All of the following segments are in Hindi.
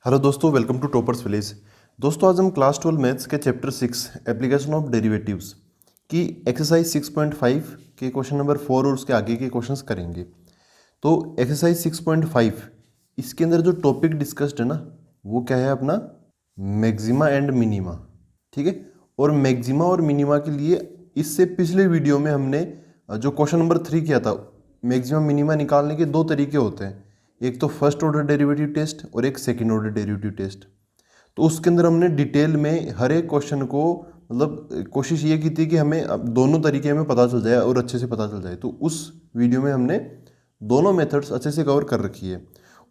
हेलो दोस्तों, वेलकम टू टॉपर्स विलेज। दोस्तों, आज हम क्लास 12 मैथ्स के चैप्टर 6 एप्लीकेशन ऑफ डेरिवेटिव्स की एक्सरसाइज 6.5 के क्वेश्चन नंबर 4 और उसके आगे के क्वेश्चंस करेंगे। तो एक्सरसाइज 6.5 इसके अंदर जो टॉपिक डिस्कस्ड है ना, वो क्या है अपना मैक्सिमा एंड मिनिमा। ठीक है। और मैक्सिमा और मिनिमा के लिए इससे पिछले वीडियो में हमने जो क्वेश्चन नंबर 3 किया था, मैक्सिमा मिनिमा निकालने के दो तरीके होते हैं, एक तो फर्स्ट ऑर्डर डेरिवेटिव टेस्ट और एक सेकंड ऑर्डर डेरिवेटिव टेस्ट। तो उसके अंदर हमने डिटेल में हर एक क्वेश्चन को कोशिश ये की थी कि हमें अब दोनों तरीके में पता चल जाए और अच्छे से पता चल जाए। तो उस वीडियो में हमने दोनों मेथड्स अच्छे से कवर कर रखी है।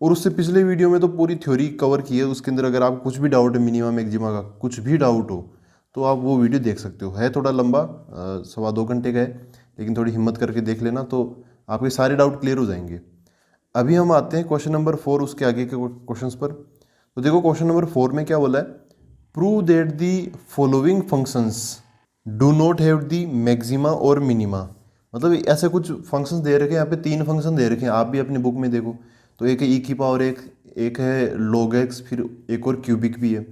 और उससे पिछले वीडियो में तो पूरी थ्योरी कवर की है। उसके अंदर अगर आप कुछ भी डाउट है, मिनिमा मैक्सिमा का कुछ भी डाउट हो, तो आप वो वीडियो देख सकते हो। है थोड़ा लंबा, 1.25 घंटे का है, लेकिन थोड़ी हिम्मत करके देख लेना तो आपके सारे डाउट क्लियर हो जाएंगे। अभी हम आते हैं क्वेश्चन नंबर 4 उसके आगे के क्वेश्चंस पर। तो देखो, क्वेश्चन नंबर 4 में क्या बोला है, prove that the following functions do not have the maxima और मिनिमा। मतलब ऐसे कुछ फंक्शंस दे रखे हैं, यहाँ पे 3 फंक्शन दे रखे हैं, आप भी अपनी बुक में देखो। तो एक है ई की पावर एक है log x, फिर एक और क्यूबिक भी है।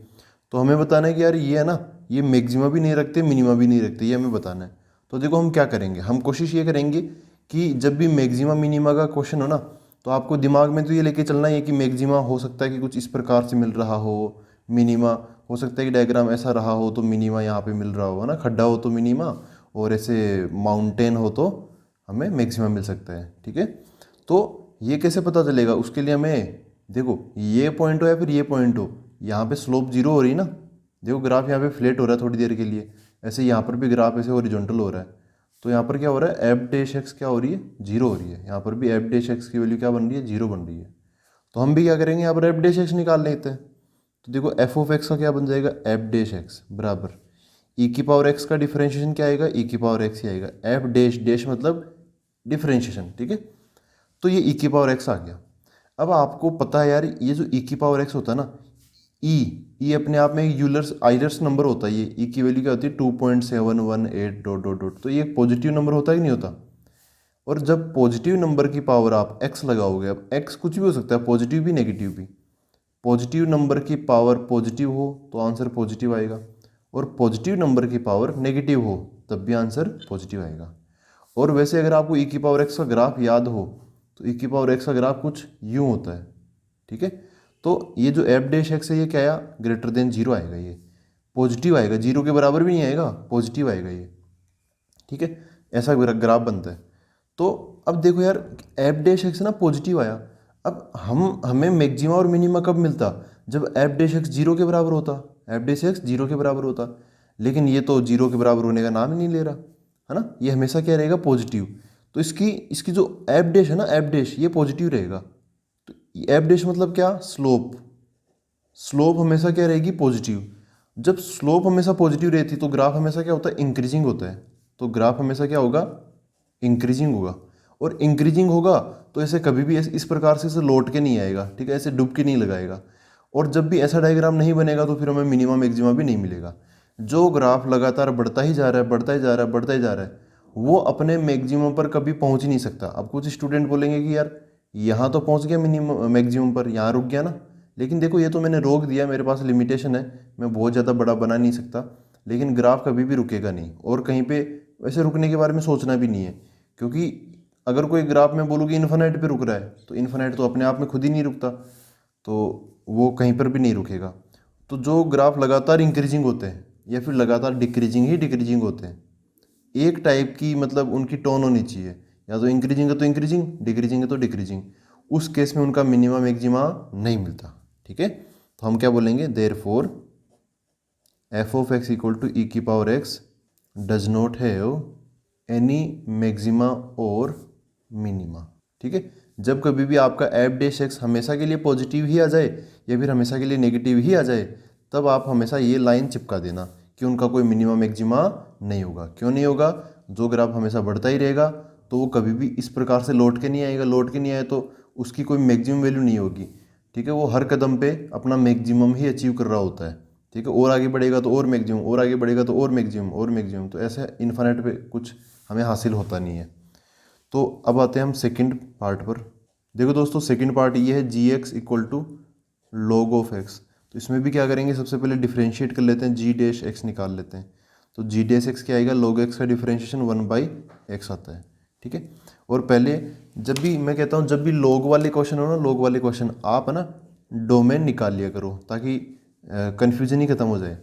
तो हमें बताना है कि यार ये है ना, ये मैक्सिमा भी नहीं रखते, मिनिमा भी नहीं रखते, ये हमें बताना है। तो देखो हम क्या करेंगे, हम कोशिश ये करेंगे कि जब भी मैक्सिमा मिनिमा का क्वेश्चन हो ना, तो आपको दिमाग में तो ये लेके चलना है कि मैक्सिमा हो सकता है कि कुछ इस प्रकार से मिल रहा हो, मिनिमा हो सकता है कि डायग्राम ऐसा रहा हो तो मिनिमा यहाँ पे मिल रहा हो, है ना, खड्डा हो तो मिनिमा, और ऐसे माउंटेन हो तो हमें मैक्सिमा मिल सकता है। ठीक है। तो ये कैसे पता चलेगा, उसके लिए हमें देखो, ये पॉइंट हो या फिर ये पॉइंट हो, यहाँ पे स्लोप जीरो हो रही है ना। देखो ग्राफ यहाँ पे फ्लैट हो रहा है थोड़ी देर के लिए, ऐसे यहाँ पर भी ग्राफ ऐसे हॉरिजॉन्टल हो रहा है। तो यहाँ पर क्या हो रहा है, एफ डैश एक्स क्या हो रही है, जीरो हो रही है। यहाँ पर भी एफ डैश एक्स की वैल्यू क्या बन रही है, जीरो बन रही है। तो हम भी क्या करेंगे, यहाँ पर एफ डैश एक्स निकाल लेते हैं। तो देखो एफ ऑफ एक्स का क्या बन जाएगा, एफ डैश एक्स बराबर ई की पावर एक्स का डिफरेंशिएशन क्या आएगा, ई की पावर एक्स ही आएगा। एफ डैश डैश मतलब डिफरेंशिएशन। ठीक है। तो ये ई की पावर एक्स आ गया। अब आपको पता है यार, ये जो ई की पावर एक्स होता है ना, ई अपने आप में एक यूलर्स आइलर्स नंबर होता है। ये ई की वैल्यू क्या होती है, 2.718 डॉट डॉट डॉट। तो ये एक पॉजिटिव नंबर होता है कि नहीं होता। और जब पॉजिटिव नंबर की पावर आप एक्स लगाओगे, अब एक्स कुछ भी हो सकता है, पॉजिटिव भी नेगेटिव भी, पॉजिटिव नंबर की पावर पॉजिटिव हो तो आंसर पॉजिटिव आएगा, और पॉजिटिव नंबर की पावर नेगेटिव हो तब भी आंसर पॉजिटिव आएगा। और वैसे अगर आपको ई की पावर एक्स का ग्राफ याद हो, तो ई की पावर एक्स का ग्राफ कुछ यूँ होता है। ठीक है। तो ये जो एफ डैश एक्स है, ये क्या आया, ग्रेटर देन जीरो आएगा, ये पॉजिटिव आएगा, जीरो के बराबर भी नहीं आएगा, पॉजिटिव आएगा ये। ठीक है। ऐसा ग्राफ बनता है। तो अब देखो यार, एफ डैश एक्स ना पॉजिटिव आया। अब हमें मैक्सिमा और मिनिमा कब मिलता, जब एफ डैश एक्स जीरो के बराबर होता, एफ डैश एक्स जीरो के बराबर होता। लेकिन ये तो जीरो के बराबर होने का नाम ही नहीं ले रहा, है ना, ये हमेशा क्या रहेगा, पॉजिटिव। तो इसकी इसकी जो एफ डैश है ना, एफ डैश ये पॉजिटिव रहेगा। तो एफ डैश मतलब क्या, स्लोप। स्लोप हमेशा क्या रहेगी, पॉजिटिव। जब स्लोप हमेशा पॉजिटिव रहती तो ग्राफ हमेशा क्या होता है, इंक्रीजिंग होता है। तो ग्राफ हमेशा क्या होगा, इंक्रीजिंग होगा। और इंक्रीजिंग होगा तो ऐसे कभी भी इस प्रकार से लौट के नहीं आएगा। ठीक है, ऐसे डुबकी नहीं लगाएगा। और जब भी ऐसा डायग्राम नहीं बनेगा तो फिर हमें मिनिमम मैक्सिमा भी नहीं मिलेगा। जो ग्राफ लगातार बढ़ता ही जा रहा है, बढ़ता ही जा रहा है, बढ़ता ही जा रहा है, वो अपने मैक्सिमम पर कभी पहुंच ही नहीं सकता। अब कुछ स्टूडेंट बोलेंगे कि यार यहाँ तो पहुंच गया मिनिमम मैक्सिमम पर, यहाँ रुक गया ना। लेकिन देखो, ये तो मैंने रोक दिया, मेरे पास लिमिटेशन है, मैं बहुत ज़्यादा बड़ा बना नहीं सकता। लेकिन ग्राफ कभी भी रुकेगा नहीं, और कहीं पे वैसे रुकने के बारे में सोचना भी नहीं है। क्योंकि अगर कोई ग्राफ में बोलूँ कि इन्फिनिट पे रुक रहा है, तो इन्फिनिट तो अपने आप में खुद ही नहीं रुकता, तो वो कहीं पर भी नहीं रुकेगा। तो जो ग्राफ लगातार इंक्रीजिंग होते हैं या फिर लगातार डिक्रीजिंग होते हैं, एक टाइप की मतलब उनकी टोन होनी चाहिए, या तो इंक्रीजिंग है तो इंक्रीजिंग, डिक्रीजिंग है तो डिक्रीजिंग। उस केस में उनका मिनिमम मैक्सिमा नहीं मिलता। ठीक है। तो हम क्या बोलेंगे, there for F of X equal to E की power X does not have any maxima और मिनिमा। ठीक है। जब कभी भी आपका एफ डैश एक्स हमेशा के लिए पॉजिटिव ही आ जाए या फिर हमेशा के लिए नेगेटिव ही आ जाए, तब आप हमेशा ये लाइन चिपका देना कि उनका कोई मिनिमम मैक्सिमा नहीं होगा। क्यों नहीं होगा, जो ग्राफ हमेशा बढ़ता ही रहेगा तो वो कभी भी इस प्रकार से लौट के नहीं आएगा। लौट के नहीं आए तो उसकी कोई मैक्सिमम वैल्यू नहीं होगी। ठीक है। वो हर कदम पे अपना मैक्सिमम ही अचीव कर रहा होता है। ठीक है। और आगे बढ़ेगा तो और मैक्सिमम, और आगे बढ़ेगा तो और मैक्सिमम, और मैक्सिमम, तो ऐसे इन्फिनिट पे कुछ हमें हासिल होता नहीं है। तो अब आते हैं हम सेकंड पार्ट पर। देखो दोस्तों, सेकंड पार्ट ये है G X equal to log of x। तो इसमें भी क्या करेंगे, सबसे पहले डिफ्रेंशिएट कर लेते हैं, जी डैश एक्स निकाल लेते हैं। तो जी डैश एक्स क्या आएगा, log x का डिफ्रेंशिएशन 1/x आता है, ठीक है। और पहले जब भी मैं कहता हूँ, जब भी log वाले क्वेश्चन हो ना, log वाले क्वेश्चन आप ना डोमेन निकाल लिया करो, ताकि कन्फ्यूजन ही खत्म हो जाए।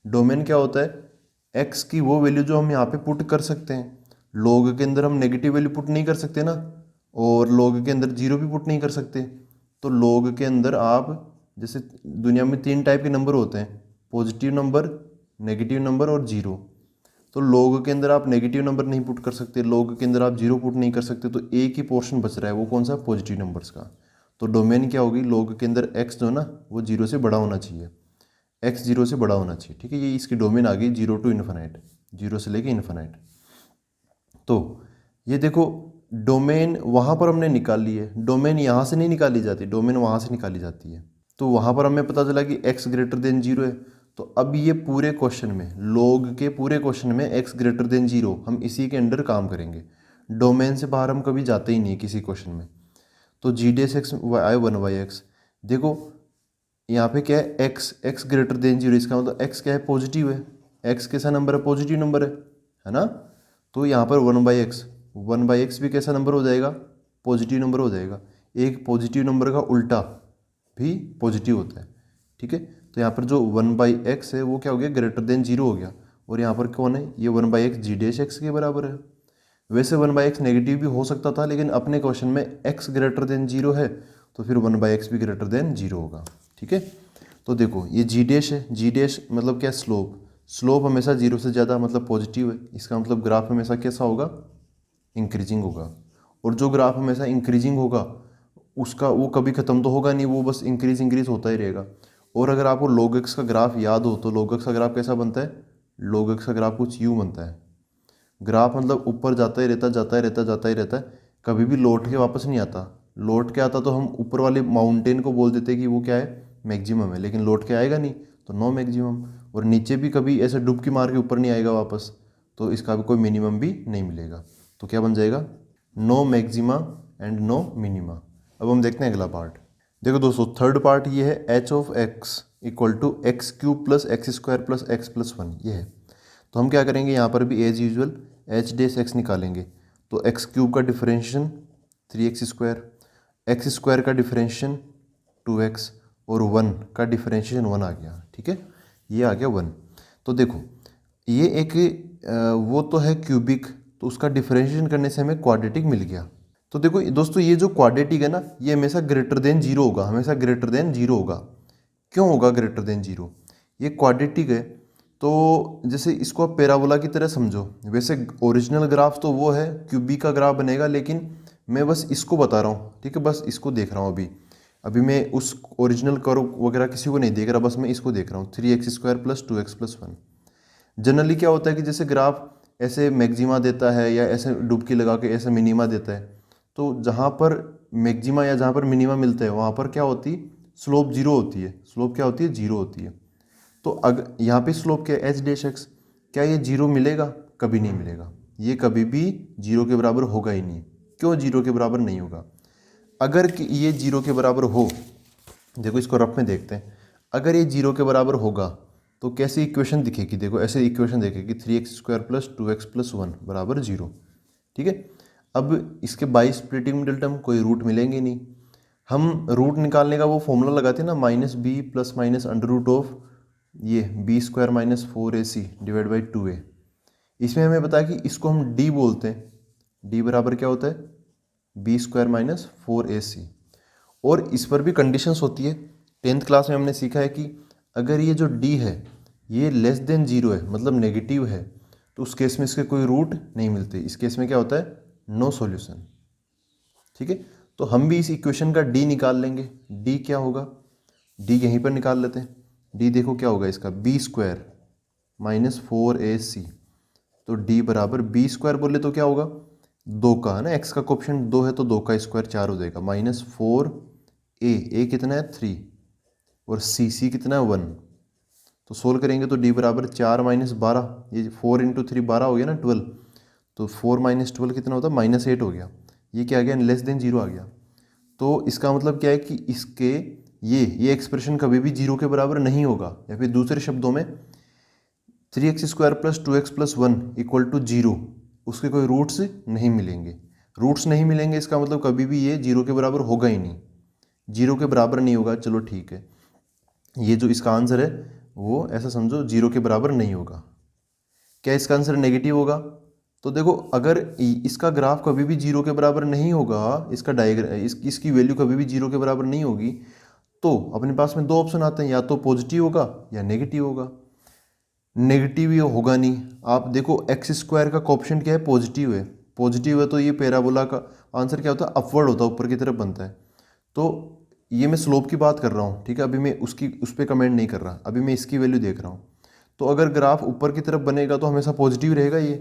डोमेन क्या होता है, x की वो वैल्यू जो हम यहाँ पे पुट कर सकते हैं। log के अंदर हम नेगेटिव वैल्यू पुट नहीं कर सकते ना, और log के अंदर जीरो भी पुट नहीं कर सकते। तो log के अंदर आप, जैसे दुनिया में 3 टाइप के नंबर होते हैं, पॉजिटिव नंबर, नेगेटिव नंबर और जीरो। तो log के अंदर आप नेगेटिव नंबर नहीं पुट कर सकते, log के अंदर आप जीरो पुट नहीं कर सकते, तो एक ही पोर्शन बच रहा है, वो कौन सा, पॉजिटिव नंबर्स का। तो डोमेन क्या होगी, log के अंदर x जो है ना वो जीरो से बड़ा होना चाहिए, x जीरो से बड़ा होना चाहिए, ठीक है। ये इसकी डोमेन आ गई 0 to इन्फिनाइट, जीरो से लेके इन्फिनाइट। तो ये देखो, डोमेन वहाँ पर हमने निकाल ली है, डोमेन यहाँ से नहीं निकाली जाती, डोमेन वहाँ से निकाली जाती है। तो वहाँ पर हमें पता चला कि x ग्रेटर देन जीरो है। तो अब ये पूरे क्वेश्चन में, log के पूरे क्वेश्चन में x ग्रेटर देन जीरो, हम इसी के अंडर काम करेंगे। डोमेन से बाहर हम कभी जाते ही नहीं है किसी क्वेश्चन में। तो जी डैश एक्स आई 1/x, देखो यहाँ पे क्या है, x ग्रेटर देन जीरो, इसका मतलब x क्या है, पॉजिटिव है। x कैसा नंबर है, पॉजिटिव नंबर है ना। तो यहाँ पर 1/x भी कैसा नंबर हो जाएगा, पॉजिटिव नंबर हो जाएगा। एक पॉजिटिव नंबर का उल्टा भी पॉजिटिव होता है, ठीक है। तो यहाँ पर जो 1/x है वो क्या हो गया, ग्रेटर देन जीरो हो गया। और यहाँ पर कौन है, ये 1/x जी डैश एक्स के बराबर है। वैसे 1/x नेगेटिव भी हो सकता था, लेकिन अपने क्वेश्चन में x ग्रेटर देन जीरो है, तो फिर 1/x भी ग्रेटर देन जीरो होगा, ठीक है। तो देखो ये जी डैश है, जी डैश मतलब क्या, स्लोप। स्लोप हमेशा जीरो से ज़्यादा मतलब पॉजिटिव है, इसका मतलब ग्राफ हमेशा कैसा होगा, इंक्रीजिंग होगा। और जो ग्राफ हमेशा इंक्रीजिंग होगा उसका वो कभी ख़त्म तो होगा नहीं, वो बस इंक्रीज होता ही रहेगा। और अगर आपको log x का ग्राफ याद हो, तो log x का ग्राफ कैसा बनता है, log x का ग्राफ कुछ यूँ बनता है। ग्राफ मतलब ऊपर जाता ही रहता, जाता ही रहता, जाता ही रहता है, कभी भी लौट के वापस नहीं आता। लौट के आता तो हम ऊपर वाले माउंटेन को बोल देते कि वो क्या है, मैक्सिमम है, लेकिन लौट के आएगा नहीं, तो नो मैक्सिमम। और नीचे भी कभी ऐसे डुबकी मार के ऊपर नहीं आएगा वापस, तो इसका भी कोई मिनिमम भी नहीं मिलेगा। तो क्या बन जाएगा, no maxima and no minima. अब हम देखते हैं अगला पार्ट। देखो दोस्तों, थर्ड पार्ट ये है, H of X equal to X cube plus X square plus X plus one, ये है। तो हम क्या करेंगे, यहाँ पर भी as usual H dash X निकालेंगे। तो एक्स क्यूब का डिफरेंशिएशन 3x², एक्स स्क्वायर का डिफरेंशिएशन 2x, और 1 का डिफरेंशिएशन 1 आ गया, ठीक है। ये आ गया 1। तो देखो ये एक वो तो है क्यूबिक, तो उसका डिफरेंशिएशन करने से हमें क्वाड्रेटिक मिल गया। तो देखो दोस्तों, ये जो क्वाड्रेटिक है ना, ये हमेशा ग्रेटर देन जीरो होगा, हमेशा ग्रेटर देन जीरो होगा। क्यों होगा ग्रेटर देन जीरो, ये क्वाड्रेटिक है। तो जैसे इसको आप पैराबोला की तरह समझो। वैसे ओरिजिनल ग्राफ तो वो है, क्यूबिक का ग्राफ बनेगा, लेकिन मैं बस इसको बता रहा हूँ, ठीक है, बस इसको देख रहा हूँ अभी। अभी मैं उस ओरिजिनल कर्व वगैरह किसी को नहीं देख रहा, बस मैं इसको देख रहा हूँ, 3x² plus 2x plus 1। Generally क्या होता है कि जैसे ग्राफ ऐसे मैक्सिमा देता है या ऐसे डुबकी लगा के ऐसे मिनिमा देता है, तो जहाँ पर मैक्सिमा या जहाँ पर मिनिमा मिलता है वहाँ पर क्या होती है, स्लोप जीरो होती है। स्लोप क्या होती है, जीरो होती है। तो अगर यहाँ पे स्लोप क्या है, एच डैश एक्स, क्या ये जीरो मिलेगा, कभी नहीं मिलेगा। ये कभी भी जीरो के बराबर होगा ही नहीं। क्यों जीरो के बराबर नहीं होगा, अगर कि ये जीरो के बराबर हो, देखो इसको रफ में देखते हैं। अगर ये जीरो के बराबर होगा तो कैसी इक्वेशन दिखेगी, देखो ऐसे इक्वेशन देखेगी, 3x² प्लस 2x प्लस 1 बराबर जीरो, ठीक है। अब इसके बाई स्प्लिटिंग मिडिल टर्म कोई रूट मिलेंगे नहीं। हम रूट निकालने का वो फॉर्मूला लगाते हैं ना, -b plus minus under root of ये b² minus 4ac divide by 2a। इसमें हमें पता है कि इसको हम d बोलते हैं। d बराबर क्या होता है, b² माइनस 4ac। और इस पर भी कंडीशंस होती है। 10th क्लास में हमने सीखा है कि अगर ये जो d है ये लेस देन जीरो है, मतलब नेगेटिव है, तो उस केस में इसके कोई रूट नहीं मिलते। इस केस में क्या होता है, नो सॉल्यूशन, ठीक है। तो हम भी इस इक्वेशन का d निकाल लेंगे। d क्या होगा, d यहीं पर निकाल लेते हैं। d देखो क्या होगा इसका, b² माइनस 4ac। तो d बराबर b² बोले तो क्या होगा, दो का है ना, x का कोएफिशिएंट 2 है, तो 2 का स्क्वायर 4 हो जाएगा, माइनस 4a कितना है 3, और c कितना है 1। तो सोल्व करेंगे तो d बराबर 4 माइनस 12, ये 4 इंटू 3 12 हो गया ना 12। तो 4 माइनस 12 कितना होता है, -8 हो गया। ये क्या आ गया, लेस देन जीरो आ गया। तो इसका मतलब क्या है कि इसके ये एक्सप्रेशन कभी भी जीरो के बराबर नहीं होगा, या फिर दूसरे शब्दों में 3x² + 2x + 1 = 0, उसके कोई रूट्स नहीं मिलेंगे। रूट्स नहीं मिलेंगे इसका मतलब कभी भी ये जीरो के बराबर होगा ही नहीं, जीरो के बराबर नहीं होगा। चलो ठीक है, ये जो इसका आंसर है वो ऐसा समझो जीरो के बराबर नहीं होगा। क्या इसका आंसर नेगेटिव होगा? तो देखो, अगर इसका ग्राफ कभी भी जीरो के बराबर नहीं होगा, इसका इसकी वैल्यू कभी भी जीरो के बराबर नहीं होगी, तो अपने पास में दो ऑप्शन आते हैं, या तो पॉजिटिव होगा या नेगेटिव होगा। नेगेटिव ये होगा नहीं। आप देखो x² का कोएफिशिएंट क्या है? पॉजिटिव है। पॉजिटिव है तो ये पैराबोला का आंसर क्या होता है? अपवर्ड होता है, ऊपर की तरफ बनता है। तो ये मैं स्लोप की बात कर रहा हूँ, ठीक है, अभी मैं उस पर कमेंट नहीं कर रहा, अभी मैं इसकी वैल्यू देख रहा हूँ। तो अगर ग्राफ ऊपर की तरफ बनेगा तो हमेशा पॉजिटिव रहेगा ये,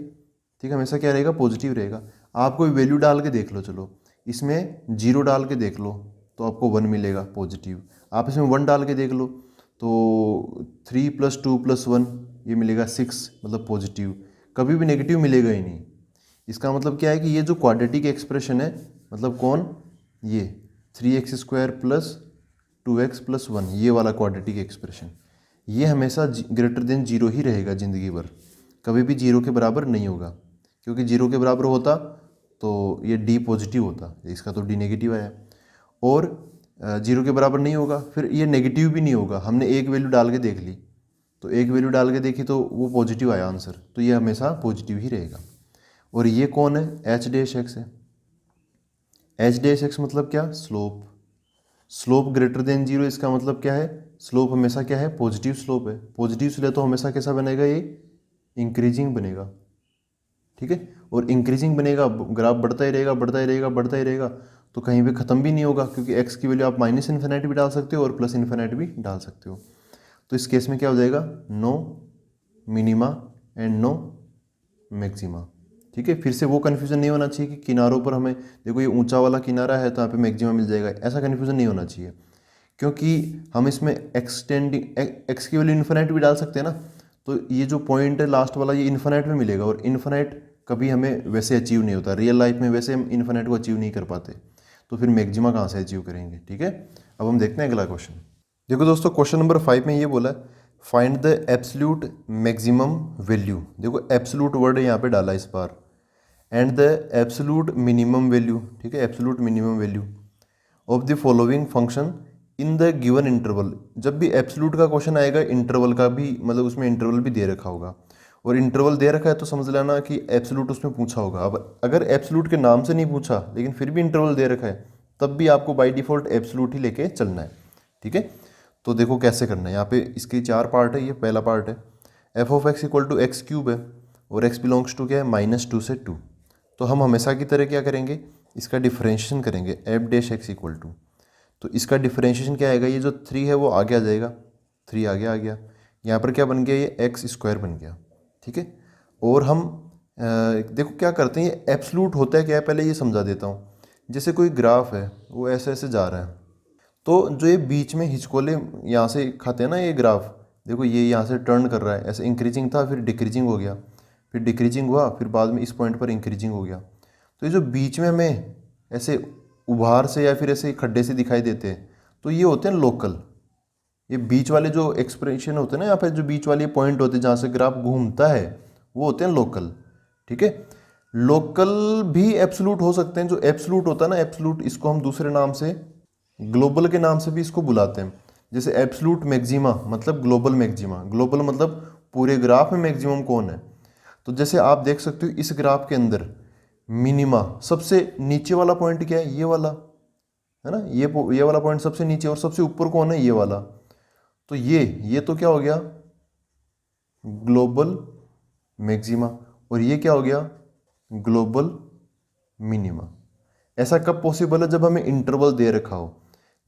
ठीक है, हमेशा क्या रहेगा? पॉजिटिव रहेगा। आप कोई वैल्यू डाल के देख लो, चलो इसमें 0 डाल के देख लो तो आपको 1 मिलेगा पॉजिटिव। आप इसमें 1 डाल के देख लो तो 3 + 2 + 1 ये मिलेगा 6, मतलब पॉजिटिव। कभी भी नेगेटिव मिलेगा ही नहीं। इसका मतलब क्या है कि ये जो क्वाड्रेटिक एक्सप्रेशन है, मतलब कौन? ये 3x² + 2x + 1, ये वाला क्वाड्रेटिक एक्सप्रेशन, ये हमेशा ग्रेटर देन जीरो ही रहेगा ज़िंदगी भर, कभी भी जीरो के बराबर नहीं होगा। क्योंकि जीरो के बराबर होता तो ये डी पॉजिटिव होता, इसका तो डी नेगेटिव आया। और जीरो के बराबर नहीं होगा, फिर ये नेगेटिव भी नहीं होगा। हमने एक वैल्यू डाल के देख ली, तो एक वैल्यू डाल के देखी तो वो पॉजिटिव आया आंसर, तो ये हमेशा पॉजिटिव ही रहेगा। और ये कौन है? h' है। h' मतलब क्या? Slope. Slope greater than zero, इसका मतलब क्या है? स्लोप हमेशा क्या है? पॉजिटिव स्लोप है। पॉजिटिव स्लोप तो हमेशा कैसा बनेगा? ये इंक्रीजिंग बनेगा, ठीक है। और इंक्रीजिंग बनेगा, ग्राफ बढ़ता ही रहेगा, बढ़ता ही रहेगा, बढ़ता ही रहेगा, तो कहीं पे ख़त्म भी नहीं होगा, क्योंकि x की वैल्यू आप -∞ भी डाल सकते हो और +∞ भी डाल सकते हो। तो इस केस में क्या हो जाएगा? No minima and no maxima, ठीक है। फिर से वो कन्फ्यूज़न नहीं होना चाहिए कि किनारों पर हमें, देखो ये ऊंचा वाला किनारा है तो यहाँ पे मैक्सिमा मिल जाएगा, ऐसा कन्फ्यूज़न नहीं होना चाहिए। क्योंकि हम इसमें एक्स की वैल्यू इन्फिनाइट भी डाल सकते हैं ना, तो ये जो पॉइंट है लास्ट वाला, ये इन्फिनाइट में मिलेगा, और इन्फिनाइट कभी हमें वैसे अचीव नहीं होता रियल लाइफ में, वैसे हम इन्फिनाइट को अचीव नहीं कर पाते, तो फिर मैक्सिमा कहाँ से अचीव करेंगे, ठीक है। अब हम देखते हैं अगला क्वेश्चन। देखो दोस्तों, क्वेश्चन नंबर 5 में ये बोला है, find the absolute maximum value. देखो एब्सोल्यूट वर्ड यहाँ पे डाला इस बार, and the absolute minimum value, ठीक है, absolute minimum value of the following function in the given interval. जब भी एब्सोल्यूट का क्वेश्चन आएगा, इंटरवल का भी, मतलब उसमें इंटरवल भी दे रखा होगा, और इंटरवल दे रखा है तो समझ लेना कि एब्सोल्यूट उसमें पूछा होगा। अब अगर एब्सोल्यूट के नाम से नहीं पूछा लेकिन फिर भी इंटरवल दे रखा है, तब भी आपको बाय डिफ़ॉल्ट एब्सोल्यूट ही लेके चलना है, ठीक है। तो देखो कैसे करना है, यहाँ पे इसके 4 पार्ट है। ये पहला पार्ट है, f(x) = x³ है, और x बिलोंग्स टू क्या है? -2 से 2। तो हम हमेशा की तरह क्या करेंगे? इसका डिफरेंशिएशन करेंगे, f'(x) = तो इसका डिफरेंशिएशन क्या आएगा? ये जो 3 है वो आगे आ जाएगा, 3 आगे आ गया, यहाँ पर क्या बन गया? ये x² बन गया, ठीक है। और हम देखो क्या करते हैं, ये एब्सोल्यूट होता है क्या है, पहले ये समझा देता हूँ। जैसे कोई ग्राफ है, वो ऐसे ऐसे जा रहा है, तो जो ये बीच में हिचकोले यहाँ से खाते हैं ना, ये ग्राफ देखो, ये यहाँ से टर्न कर रहा है, ऐसे इंक्रीजिंग था, फिर डिक्रीजिंग हो गया, फिर डिक्रीजिंग हुआ, फिर बाद में इस पॉइंट पर इंक्रीजिंग हो गया। तो ये जो बीच में हमें ऐसे उभार से या फिर ऐसे खड्डे से दिखाई देते हैं, तो ये होते हैं लोकल। ये बीच वाले जो एक्सप्रेशन होते हैं ना, यहाँ पर जो बीच वाले पॉइंट होते हैं जहाँ से ग्राफ घूमता है, वो होते हैं लोकल, ठीक है। लोकल भी एब्सोल्यूट हो सकते हैं। जो एब्सोल्यूट होता है ना, एब्सोल्यूट, इसको हम दूसरे नाम से, ग्लोबल के नाम से भी इसको बुलाते हैं। जैसे एब्सोल्यूट मैक्सिमा मतलब ग्लोबल मैक्सिमा, ग्लोबल मतलब पूरे ग्राफ में मैक्सिमम कौन है। तो जैसे आप देख सकते हो इस ग्राफ के अंदर मिनिमा सबसे नीचे वाला पॉइंट क्या है? ये वाला है ना, ये वाला पॉइंट सबसे नीचे, और सबसे ऊपर कौन है? ये वाला। तो ये तो क्या हो गया? Global maxima. और ये क्या हो गया? Global minima. ऐसा कब पॉसिबल है? जब हमें इंटरवल दे रखा हो।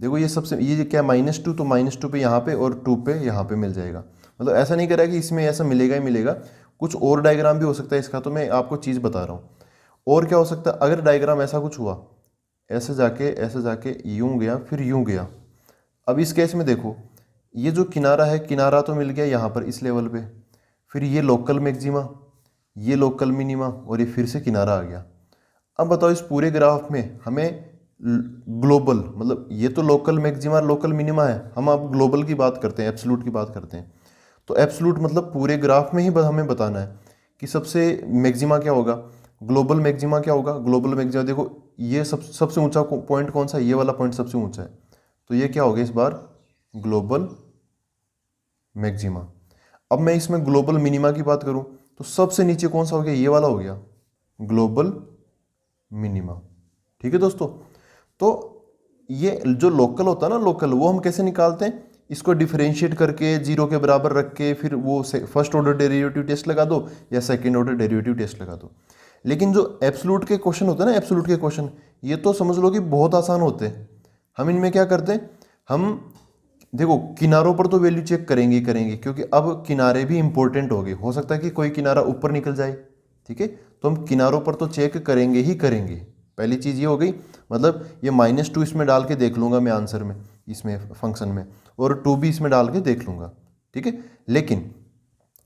देखो ये सबसे, ये क्या -2, तो -2 पे यहाँ पे और 2 पे यहाँ पे मिल जाएगा। मतलब ऐसा नहीं करा कि इसमें ऐसा मिलेगा ही मिलेगा, कुछ और डायग्राम भी हो सकता है इसका, तो मैं आपको चीज़ बता रहा हूँ। और क्या हो सकता है? अगर डायग्राम ऐसा कुछ हुआ, ऐसे जाके यूं गया, फिर यूं गया। अब इस केस में देखो, ये जो किनारा है, किनारा तो मिल गया यहाँ पर इस लेवल पे, फिर ये लोकल मैक्सिमा, ये लोकल मिनिमा, और ये फिर से किनारा आ गया। अब बताओ इस पूरे ग्राफ में हमें ग्लोबल, मतलब ये तो लोकल मैक्सिमा लोकल मिनिमा है, हम अब ग्लोबल की बात करते हैं, एब्सोल्यूट की बात करते हैं। तो एब्सोल्यूट मतलब पूरे ग्राफ में ही हमें बताना है कि सबसे मैक्सिमा क्या होगा, ग्लोबल मैक्सिमा क्या होगा। ग्लोबल मैक्सिमा देखो, ये सबसे ऊंचा पॉइंट कौन सा है, ये वाला पॉइंट सबसे ऊंचा है, तो ये क्या हो गया इस बार, ग्लोबल मैक्सिमा। अब मैं इसमें ग्लोबल मिनिमा की बात करूं तो सबसे नीचे कौन सा हो गया, ये वाला हो गया ग्लोबल मिनिमा। ठीक है दोस्तों, तो ये जो लोकल होता है ना, लोकल, वो हम कैसे निकालते हैं, इसको डिफरेंशिएट करके जीरो के बराबर रख के फिर वो फर्स्ट ऑर्डर डेरिवेटिव टेस्ट लगा दो या सेकंड ऑर्डर डेरिवेटिव टेस्ट लगा दो। लेकिन जो एब्सोल्यूट के क्वेश्चन होते हैं ना, एब्सोल्यूट के क्वेश्चन, ये तो समझ लो कि बहुत आसान होते हैं। हम इनमें क्या करते हैं, हम देखो किनारों पर तो वैल्यू चेक करेंगे ही करेंगे, क्योंकि अब किनारे भी इंपॉर्टेंट हो गए, हो सकता है कि कोई किनारा ऊपर निकल जाए। ठीक है, तो हम किनारों पर तो चेक करेंगे ही करेंगे। पहली चीज़ ये हो गई, मतलब ये -2 इसमें डाल के देख लूंगा मैं आंसर में, इसमें फंक्शन में, और 2 भी इसमें डाल के देख लूंगा। ठीक है, लेकिन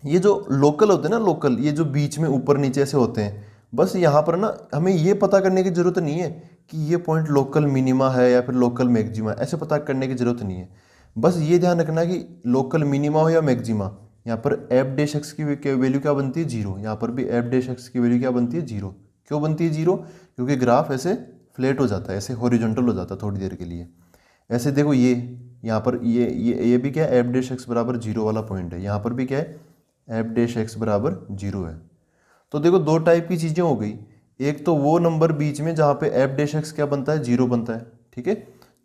ये जो लोकल होते हैं ना, लोकल, ये जो बीच में ऊपर नीचे से होते हैं, बस यहाँ पर ना हमें ये पता करने की जरूरत नहीं है कि ये पॉइंट लोकल मिनिमा है या फिर लोकल मैक्सिमा, ऐसे पता करने की जरूरत नहीं है। बस ये ध्यान रखना कि लोकल मिनिमा हो या मैक्सिमा, यहाँ पर एफ डैश एक्स की वैल्यू क्या बनती है, जीरो। यहाँ पर भी एफ डैश एक्स की वैल्यू क्या बनती है, जीरो। क्यों बनती है जीरो, क्योंकि ग्राफ ऐसे फ्लैट हो जाता है, ऐसे हॉरिजॉन्टल हो जाता है थोड़ी देर के लिए। ऐसे देखो, ये यहाँ पर ये भी क्या है, एफ डैश एक्स बराबर जीरो वाला पॉइंट है, यहाँ पर भी क्या है, एफ डैश एक्स बराबर जीरो है। तो देखो दो टाइप की चीज़ें हो गई, एक तो वो नंबर बीच में जहाँ पे एफ डैश एक्स क्या बनता है, जीरो बनता है। ठीक है,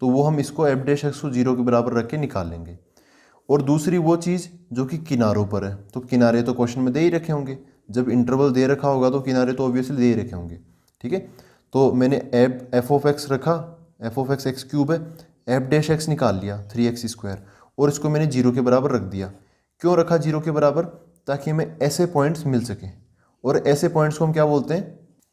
तो वो हम इसको एफ डैश एक्स को जीरो के बराबर रख के निकाल लेंगे। और दूसरी वो चीज़ जो कि किनारों पर है, तो किनारे तो क्वेश्चन में दे ही रखे होंगे, जब इंटरवल दे रखा होगा तो किनारे तो ऑब्वियसली दे ही रखे होंगे। ठीक है, तो मैंने एफ ऑफ एक्स रखा, F of x x cube है, एफ डैश एक्स निकाल लिया 3x², और इसको मैंने जीरो के बराबर रख दिया। क्यों रखा जीरो के बराबर, ताकि हमें ऐसे पॉइंट्स मिल सकें, और ऐसे पॉइंट्स को हम क्या बोलते हैं,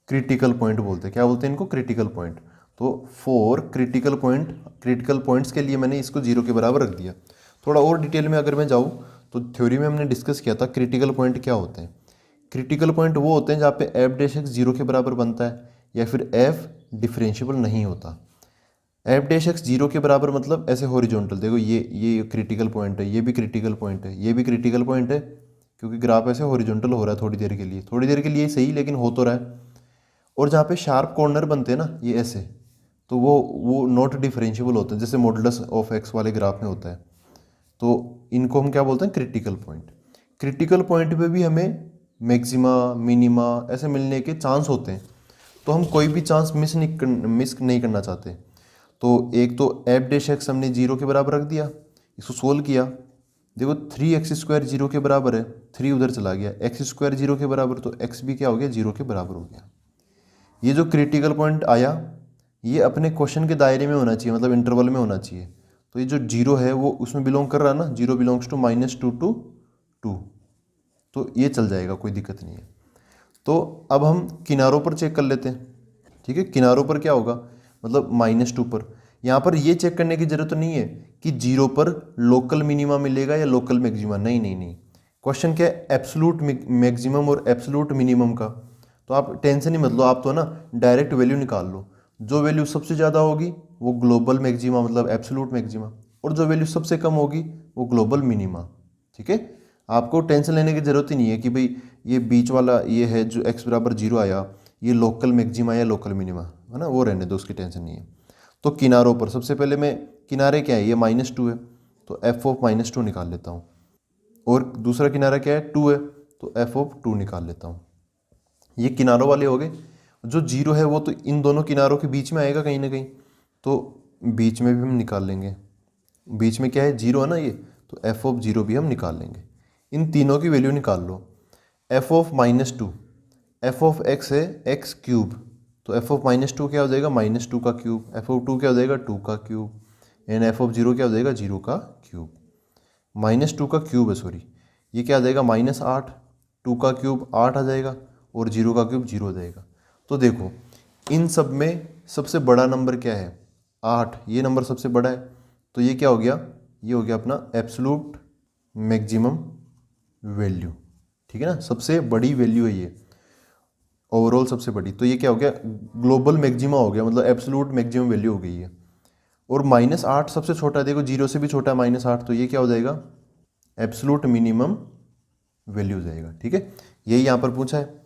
क्रिटिकल पॉइंट बोलते हैं। क्या बोलते हैं इनको, क्रिटिकल पॉइंट। तो फोर क्रिटिकल पॉइंट्स के लिए मैंने इसको जीरो के बराबर रख दिया। थोड़ा और डिटेल में अगर मैं जाऊँ तो थ्योरी में हमने डिस्कस किया था क्रिटिकल पॉइंट क्या होते हैं। क्रिटिकल पॉइंट वो होते हैं जहाँ पे एफ डैश एक्स जीरो के बराबर बनता है या फिर एफ डिफरेंशिएबल नहीं होता। एफ डैश एक्स जीरो के बराबर मतलब ऐसे हॉरिजॉन्टल, देखो ये क्रिटिकल पॉइंट है, ये भी क्रिटिकल पॉइंट है, ये भी क्रिटिकल पॉइंट है, क्योंकि ग्राफ ऐसे हॉरिजॉन्टल हो रहा है थोड़ी देर के लिए सही, लेकिन हो तो रहा है। और जहाँ पे शार्प कॉर्नर बनते हैं ना, ये ऐसे, तो वो नॉट डिफरेंशिएबल होते हैं, जैसे मॉडुलस ऑफ एक्स वाले ग्राफ में होता है। तो इनको हम क्या बोलते हैं, क्रिटिकल पॉइंट। क्रिटिकल पॉइंट पे भी हमें मैक्सिमा मिनिमा ऐसे मिलने के चांस होते हैं, तो हम कोई भी चांस मिस नहीं करना चाहते। तो एक तो एफ डैश एक्स हमने जीरो के बराबर रख दिया, इसको सोल्व किया, देखो 3x² जीरो के बराबर है, 3 उधर चला गया, x² जीरो के बराबर, तो x भी क्या हो गया, जीरो के बराबर हो गया। ये जो क्रिटिकल पॉइंट आया, ये अपने क्वेश्चन के दायरे में होना चाहिए, मतलब इंटरवल में होना चाहिए। तो ये जो जीरो है वो उसमें बिलोंग कर रहा है ना, जीरो बिलोंग्स टू -2 to 2, तो ये चल जाएगा, कोई दिक्कत नहीं है। तो अब हम किनारों पर चेक कर लेते हैं। ठीक है, किनारों पर क्या होगा, मतलब -2 पर, यहाँ पर ये चेक करने की जरूरत नहीं है कि जीरो पर लोकल मिनिमा मिलेगा या लोकल मैक्सिमा, नहीं नहीं नहीं। क्वेश्चन क्या है, एब्सोल्यूट मैक्सिमम और एब्सोल्यूट मिनिमम का। तो आप टेंशन ही मत लो, आप तो ना डायरेक्ट वैल्यू निकाल लो। जो वैल्यू सबसे ज़्यादा होगी वो ग्लोबल मैक्सिमा मतलब एब्सोल्यूट मैक्सिमा, और जो वैल्यू सबसे कम होगी वो ग्लोबल मिनिमा। ठीक है, आपको टेंशन लेने की ज़रूरत ही नहीं है कि भाई ये बीच वाला ये है जो x बराबर जीरो आया, ये लोकल मैक्सिमा या लोकल मिनिमा है ना, वो रहने दो, उसकी टेंशन नहीं है। तो किनारों पर सबसे पहले मैं, किनारे क्या है, ये -2 है, तो एफ ऑफ -2 निकाल लेता हूँ। और दूसरा किनारा क्या है, 2 है, तो एफ ऑफ 2 निकाल लेता हूँ। ये किनारों वाले हो गए। जो जीरो है वो तो इन दोनों किनारों के बीच में आएगा कहीं ना कहीं, तो बीच में भी हम निकाल लेंगे। बीच में क्या है, जीरो है ना ये, तो एफ ऑफ जीरो भी हम निकाल लेंगे। इन तीनों की वैल्यू निकाल लो। F of -2, F of X है एक्स क्यूब, तो एफ ऑफ -2 क्या हो जाएगा, -2 का क्यूब, एफ ऑफ 2 क्या हो जाएगा, 2 का cube, and F of zero क्या हो जाएगा, जीरो का क्यूब। -2 का क्यूब है, सॉरी, ये क्या आ जाएगा, -8, 2 का क्यूब 8 आ जाएगा, और जीरो का क्यूब जीरो हो जाएगा। तो देखो इन सब में सबसे बड़ा नंबर क्या है, 8, ये नंबर सबसे बड़ा है, तो ये क्या हो गया, ये हो गया अपना एब्सोल्यूट मैक्सिमम वैल्यू। ठीक है ना, सबसे बड़ी वैल्यू है ये। ओवरऑल सबसे बड़ी, तो ये क्या हो गया, ग्लोबल मैक्सिमा हो गया, मतलब एब्सोलूट मैक्सिमम वैल्यू हो गई है। और -8 सबसे छोटा है, देखो 0 से भी छोटा है -8, तो ये क्या हो जाएगा, एब्सोलूट मिनिमम वैल्यू हो जाएगा। ठीक है, यही यहाँ पर पूछा है।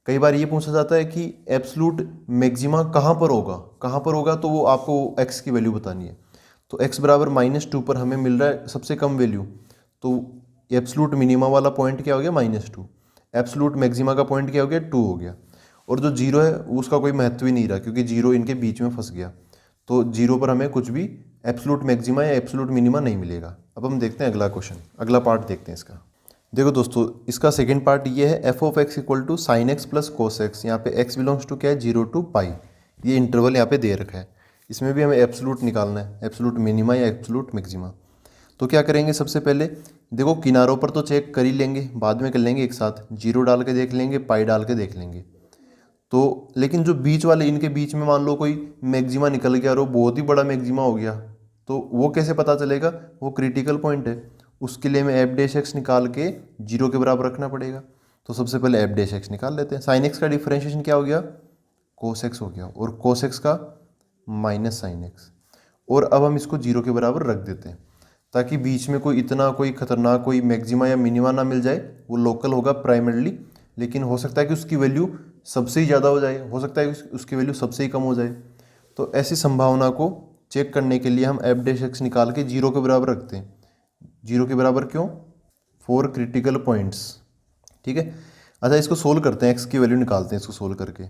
कई बार ये पूछा जाता है कि एब्सोलूट मैक्सिमा कहाँ पर होगा, कहाँ पर होगा, तो वो आपको x की वैल्यू बतानी है। तो x बराबर -2 पर हमें मिल रहा है सबसे कम वैल्यू, तो एब्सोलूट मिनिमा वाला पॉइंट क्या हो गया, -2। एब्सोलूट मैक्सिमा का पॉइंट क्या हो गया, 2 हो गया। और जो जीरो है उसका कोई महत्व ही नहीं रहा, क्योंकि जीरो इनके बीच में फंस गया। तो जीरो पर हमें कुछ भी एब्सोलूट मैक्सिमा या एब्सोलूट मिनिमा नहीं मिलेगा। अब हम देखते हैं अगला क्वेश्चन, अगला पार्ट देखते हैं इसका। देखो दोस्तों, इसका सेकंड पार्ट ये है, F of X equal to sine X plus cos X. यहाँ पे एक्स बिलोंग्स टू क्या है, 0 to पाई। ये इंटरवल यहाँ पे दे रखा है, इसमें भी हमें एब्सोलूट निकालना है, एब्सोलूट मिनिमा या एब्सोलूट मैक्सिमा। तो क्या करेंगे, सबसे पहले देखो किनारों पर तो चेक कर ही लेंगे, बाद में कर लेंगे एक साथ, 0 डाल के देख लेंगे, पाई डाल के देख लेंगे। तो लेकिन जो बीच वाले, इनके बीच में मान लो कोई मैक्सिमा निकल गया और वो बहुत ही बड़ा मैक्सिमा हो गया, तो वो कैसे पता चलेगा, वो क्रिटिकल पॉइंट है। उसके लिए हमें एफ डैश एक्स निकाल के 0 के बराबर रखना पड़ेगा। तो सबसे पहले एफ डैश एक्स निकाल लेते हैं। साइन एक्स का डिफरेंशिएशन क्या हो गया, कोस एक्स हो गया, और कोस एक्स का माइनस साइन एक्स। और अब हम इसको 0 के बराबर रख देते हैं, ताकि बीच में कोई इतना कोई खतरनाक कोई मैक्सिमा या मिनिमा ना मिल जाए। वो लोकल होगा प्राइमरली, लेकिन हो सकता है कि उसकी वैल्यू सबसे ही ज़्यादा हो जाए, हो सकता है कि उसकी वैल्यू सबसे ही कम हो जाए। तो ऐसी संभावना को चेक करने के लिए हम एफ डैश एक्स निकाल के 0 के बराबर रखते हैं। 0 के बराबर क्यों, 4 क्रिटिकल पॉइंट्स। ठीक है, अच्छा इसको सोल्व करते हैं, एक्स की वैल्यू निकालते हैं इसको सोल्व करके।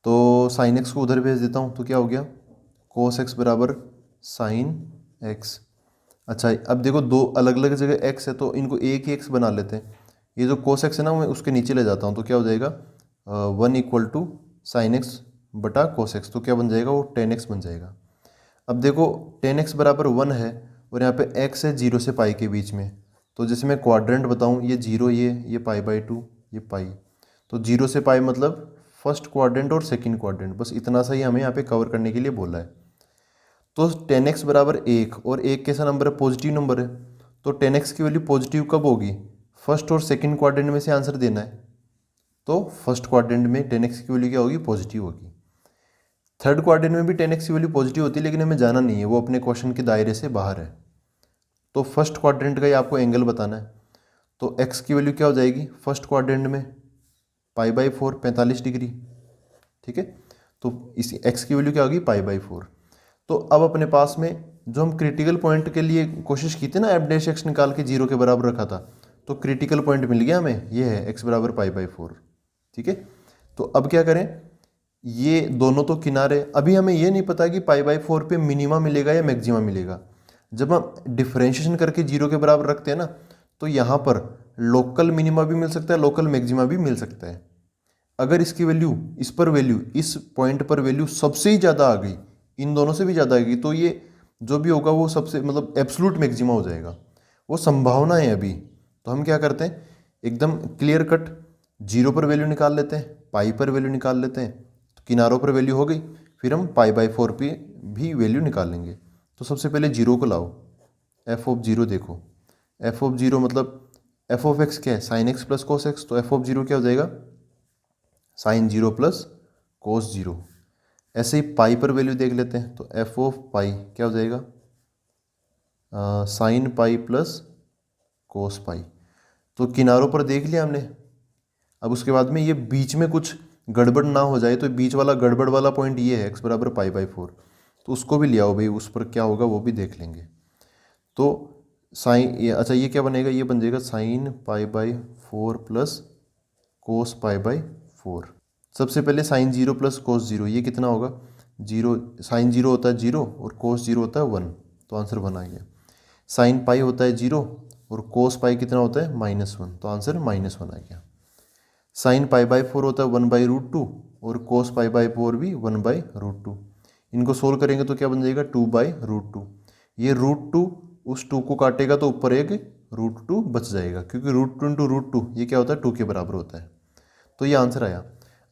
तो साइन एक्स को उधर भेज देता हूँ, तो क्या हो गया, कोस एक्स बराबर साइन एक्स। अच्छा अब देखो दो अलग अलग जगह एक्स है, तो इनको एक ही एक्स बना लेते हैं। ये जो कोस एक्स है ना, मैं उसके नीचे ले जाता हूँ, तो क्या हो जाएगा, 1 इक्वल टू साइन एक्स बटा कोस एक्स, तो क्या बन जाएगा, वो 10x बन जाएगा। अब देखो 10x बराबर 1 है, और यहाँ पे x है 0 से पाई के बीच में। तो जैसे मैं क्वाड्रेंट बताऊँ, ये 0, ये पाई/2, ये पाई। तो 0 से पाई मतलब फर्स्ट क्वाड्रेंट और सेकंड क्वाड्रेंट, बस इतना सा ही हमें यहाँ पे कवर करने के लिए बोला है। तो 10x बराबर 1, और 1 कैसा नंबर है, पॉजिटिव नंबर है। तो 10x की वैल्यू पॉजिटिव कब होगी, फर्स्ट और सेकंड क्वाड्रेंट में से आंसर देना है। तो फर्स्ट क्वाड्रेंट में 10x की वैल्यू क्या होगी, पॉजिटिव होगी। थर्ड क्वाड्रेंट में भी 10x की वैल्यू पॉजिटिव होती है, लेकिन हमें जाना नहीं है, वो अपने क्वेश्चन के दायरे से बाहर है। तो फर्स्ट क्वाड्रेंट का ही आपको एंगल बताना है। तो x की वैल्यू क्या हो जाएगी, फर्स्ट क्वाड्रेंट में पाई/4, 45 डिग्री। ठीक है, तो इस x की वैल्यू क्या होगी, पाई/4। तो अब अपने पास में जो हम क्रिटिकल पॉइंट के लिए कोशिश की थी ना, एफ डैश एक्स निकाल के 0 के बराबर रखा था, तो क्रिटिकल पॉइंट मिल गया हमें, ये है x बराबर पाई/4। ठीक है, तो अब क्या करें, ये दोनों तो किनारे, अभी हमें ये नहीं पता कि पाई/4 पे मिनिमा मिलेगा या मैक्सिमा मिलेगा। जब हम डिफरेंशिएशन करके 0 के बराबर रखते हैं ना, तो यहाँ पर लोकल मिनिमा भी मिल सकता है, लोकल मैक्सिमा भी मिल सकता है। अगर इसकी वैल्यू, इस पर वैल्यू, इस पॉइंट पर वैल्यू सबसे ही ज़्यादा आ गई, इन दोनों से भी ज़्यादा आ गई, तो ये जो भी होगा वो सबसे मतलब एब्सोलूट मैक्सिमा हो जाएगा। वो संभावना है अभी। तो हम क्या करते हैं, एकदम क्लियर कट 0 पर वैल्यू निकाल लेते हैं, पाई पर वैल्यू निकाल लेते हैं, तो किनारों पर वैल्यू हो गई, फिर हम पाई/4 पे भी वैल्यू निकालेंगे। तो सबसे पहले 0 को लाओ, एफ ऑफ 0 देखो, एफ ऑफ 0 मतलब एफ ऑफ एक्स क्या है, sign X plus cos x, तो एफ ऑफ 0 क्या हो जाएगा, साइन 0 प्लस कोस 0। ऐसे ही पाई पर वैल्यू देख लेते हैं, तो एफ ऑफ पाई क्या हो जाएगा, साइन पाई प्लस कोस पाई। तो किनारों पर देख लिया हमने। अब उसके बाद में ये बीच में कुछ गड़बड़ ना हो जाए, तो बीच वाला गड़बड़ वाला पॉइंट ये है, x बराबर पाई/4, तो उसको भी ले आओ भाई, उस पर क्या होगा वो भी देख लेंगे। तो साइन ये, अच्छा ये क्या बनेगा, ये बन जाएगा साइन पाई/4 प्लस कोस पाई/4। सबसे पहले साइन 0 प्लस कोस 0, ये कितना होगा, 0, साइन 0 होता है 0 और कोस 0 होता है 1, तो आंसर 1 आ गया। साइन पाई होता है 0 और कोस पाई कितना होता है -1, तो आंसर -1 आ गया। साइन पाई/4 होता है 1/√2 और कोस पाई/4 भी 1/√2। इनको सोल्व करेंगे तो क्या बन जाएगा, 2/√2। ये √2 उस 2 को काटेगा तो ऊपर एक √2 बच जाएगा, क्योंकि √2 × √2 ये क्या होता है, 2 के बराबर होता है। तो ये आंसर आया।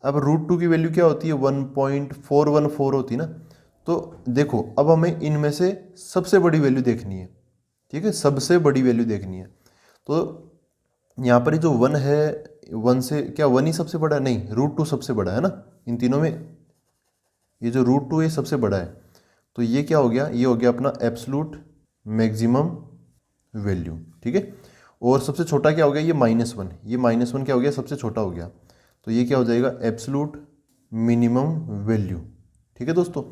अब √2 की वैल्यू क्या होती है, 1.414 होती है ना। तो देखो अब हमें इनमें से सबसे बड़ी वैल्यू देखनी है। ठीक है, सबसे बड़ी वैल्यू देखनी है। तो यहाँ पर जो 1 है, 1 से क्या 1 ही सबसे बड़ा है? नहीं, √2 सबसे बड़ा है ना इन तीनों में। ये जो √2 ये सबसे बड़ा है, तो ये क्या हो गया? ये हो गया अपना एब्सोल्यूट मैक्सिमम वैल्यू, ठीक है। और सबसे छोटा क्या हो गया? ये -1। ये -1 क्या हो गया? सबसे छोटा हो गया। तो ये क्या हो जाएगा? एब्सोल्यूट मिनिमम वैल्यू, ठीक है दोस्तों।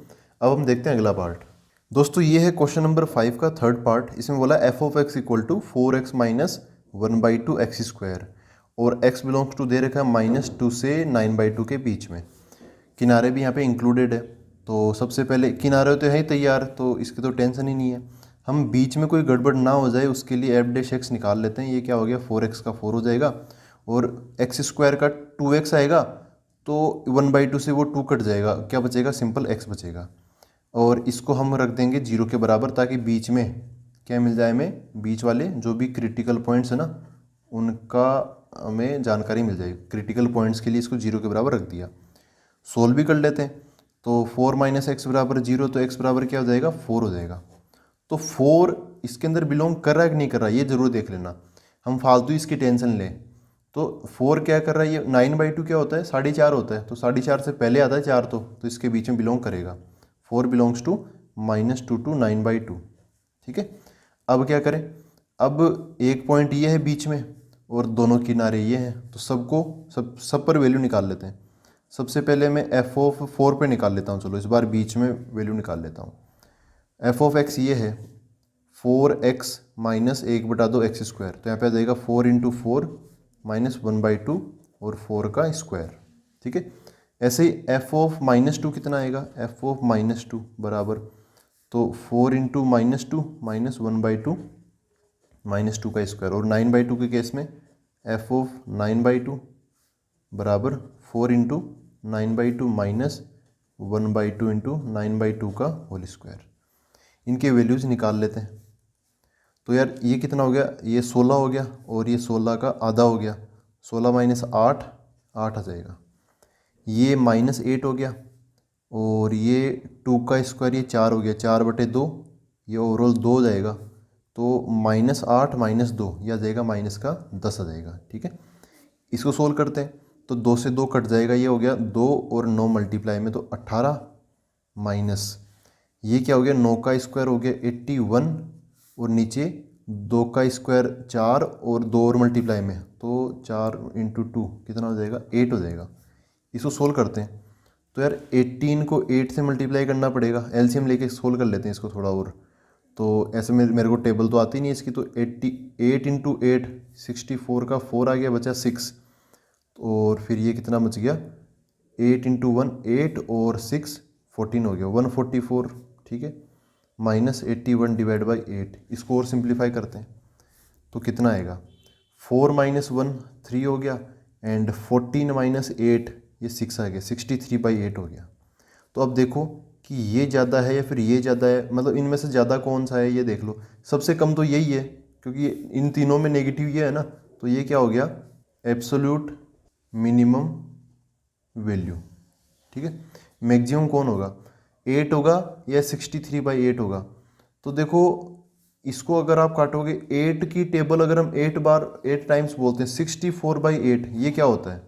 अब हम देखते हैं अगला पार्ट। दोस्तों ये है क्वेश्चन नंबर 5 का थर्ड पार्ट। इसमें बोला f(x) = 4x - 1/2 x², और x बिलोंग्स टू दे रखा है -2 से 9/2 के बीच में। किनारे भी यहाँ पे इंक्लूडेड है। तो सबसे पहले किनारे तो है ही तैयार, तो इसकी तो टेंशन ही नहीं है। हम बीच में कोई गड़बड़ ना हो जाए उसके लिए f'(x) निकाल लेते हैं। ये क्या हो गया? 4x का 4 हो जाएगा, और x² का 2x आएगा, तो 1/2 से वो 2 कट जाएगा, क्या बचेगा? सिंपल x बचेगा। और इसको हम रख देंगे 0 के बराबर, ताकि बीच में क्या मिल जाए हमें? बीच वाले जो भी क्रिटिकल पॉइंट्स है ना, उनका हमें जानकारी मिल जाएगी। क्रिटिकल पॉइंट्स के लिए इसको 0 के बराबर रख दिया। सोल्व भी कर लेते हैं। तो 4 - x = 0, तो x बराबर क्या हो जाएगा? 4 हो जाएगा। तो 4 इसके अंदर बिलोंग कर रहा है कि नहीं कर रहा, ये जरूर देख लेना। हम फालतू इसकी टेंशन लें तो 4 क्या कर रहा है? ये 9/2 क्या होता है? 4.5 होता है। तो 4.5 से पहले आता है 4, तो इसके बीच में बिलोंग करेगा। 4 बिलोंग्स टू -2 to 9/2, ठीक है। अब क्या करें? अब एक पॉइंट ये है बीच में, और दोनों किनारे ये हैं, तो सब पर वैल्यू निकाल लेते हैं। सबसे पहले मैं f(4) पे निकाल लेता हूँ। चलो इस बार बीच में वैल्यू निकाल लेता हूँ। f(x) ये है 4x - 1/2 x², तो यहाँ पे आ जाएगा 4 × 4 - 1/2 और 4 का स्क्वायर, ठीक है। ऐसे ही f(-2) कितना आएगा? f(-2) बराबर, तो 4 × -2 - 1/2 -2 का स्क्वायर, और 9/2 के केस में f(9/2) बराबर 4 × 9/2 - 1/2 × 9/2 का होल स्क्वायर। इनके वैल्यूज़ निकाल लेते हैं। तो यार ये कितना हो गया? ये 16 हो गया, और ये 16 का आधा हो गया। 16 - 8 8 आ जाएगा। ये -8 हो गया, और ये 2 का स्क्वायर, ये 4 हो गया। 4/2, ये ओवरऑल 2 हो जाएगा। तो -8 - 2 यह आ जाएगा -10 आ जाएगा, ठीक है। इसको सोल्व करते हैं, तो 2 से 2 कट जाएगा। ये हो गया 2 और 9 मल्टीप्लाई में, तो 18 माइनस ये क्या हो गया? 9 का स्क्वायर हो गया 81, और नीचे 2 का स्क्वायर 4 और 2 और मल्टीप्लाई में, तो 4 × 2 कितना हो जाएगा? 8 हो जाएगा। इसको सोल्व करते हैं, तो यार 18 को 8 से मल्टीप्लाई करना पड़ेगा। एलसीएम लेके सोल्व कर लेते हैं इसको थोड़ा और। तो ऐसे में मेरे को टेबल तो आती नहीं इसकी, तो 8 × 8 64 का 4 आ गया, बचा 6, और फिर ये कितना बच गया? 8 × 1 8 और 6 14 हो गया, 144, ठीक है। -81 / 8, इसको और सिंप्लीफाई करते हैं, तो कितना आएगा? 4 - 1 3 हो गया, एंड 14 - 8 ये 6 आ गया, 63/8 हो गया। तो अब देखो कि ये ज़्यादा है या फिर ये ज़्यादा है, मतलब इनमें से ज़्यादा कौन सा है ये देख लो। सबसे कम तो यही है, क्योंकि इन तीनों में नेगेटिव ये है ना। तो ये क्या हो गया? एब्सोल्यूट मिनिमम वैल्यू, ठीक है। मैक्सिमम कौन होगा? 8 होगा या 63/8 होगा? तो देखो इसको अगर आप काटोगे, 8 की टेबल अगर हम 8 टाइम्स बोलते हैं, 64/8 ये क्या होता है?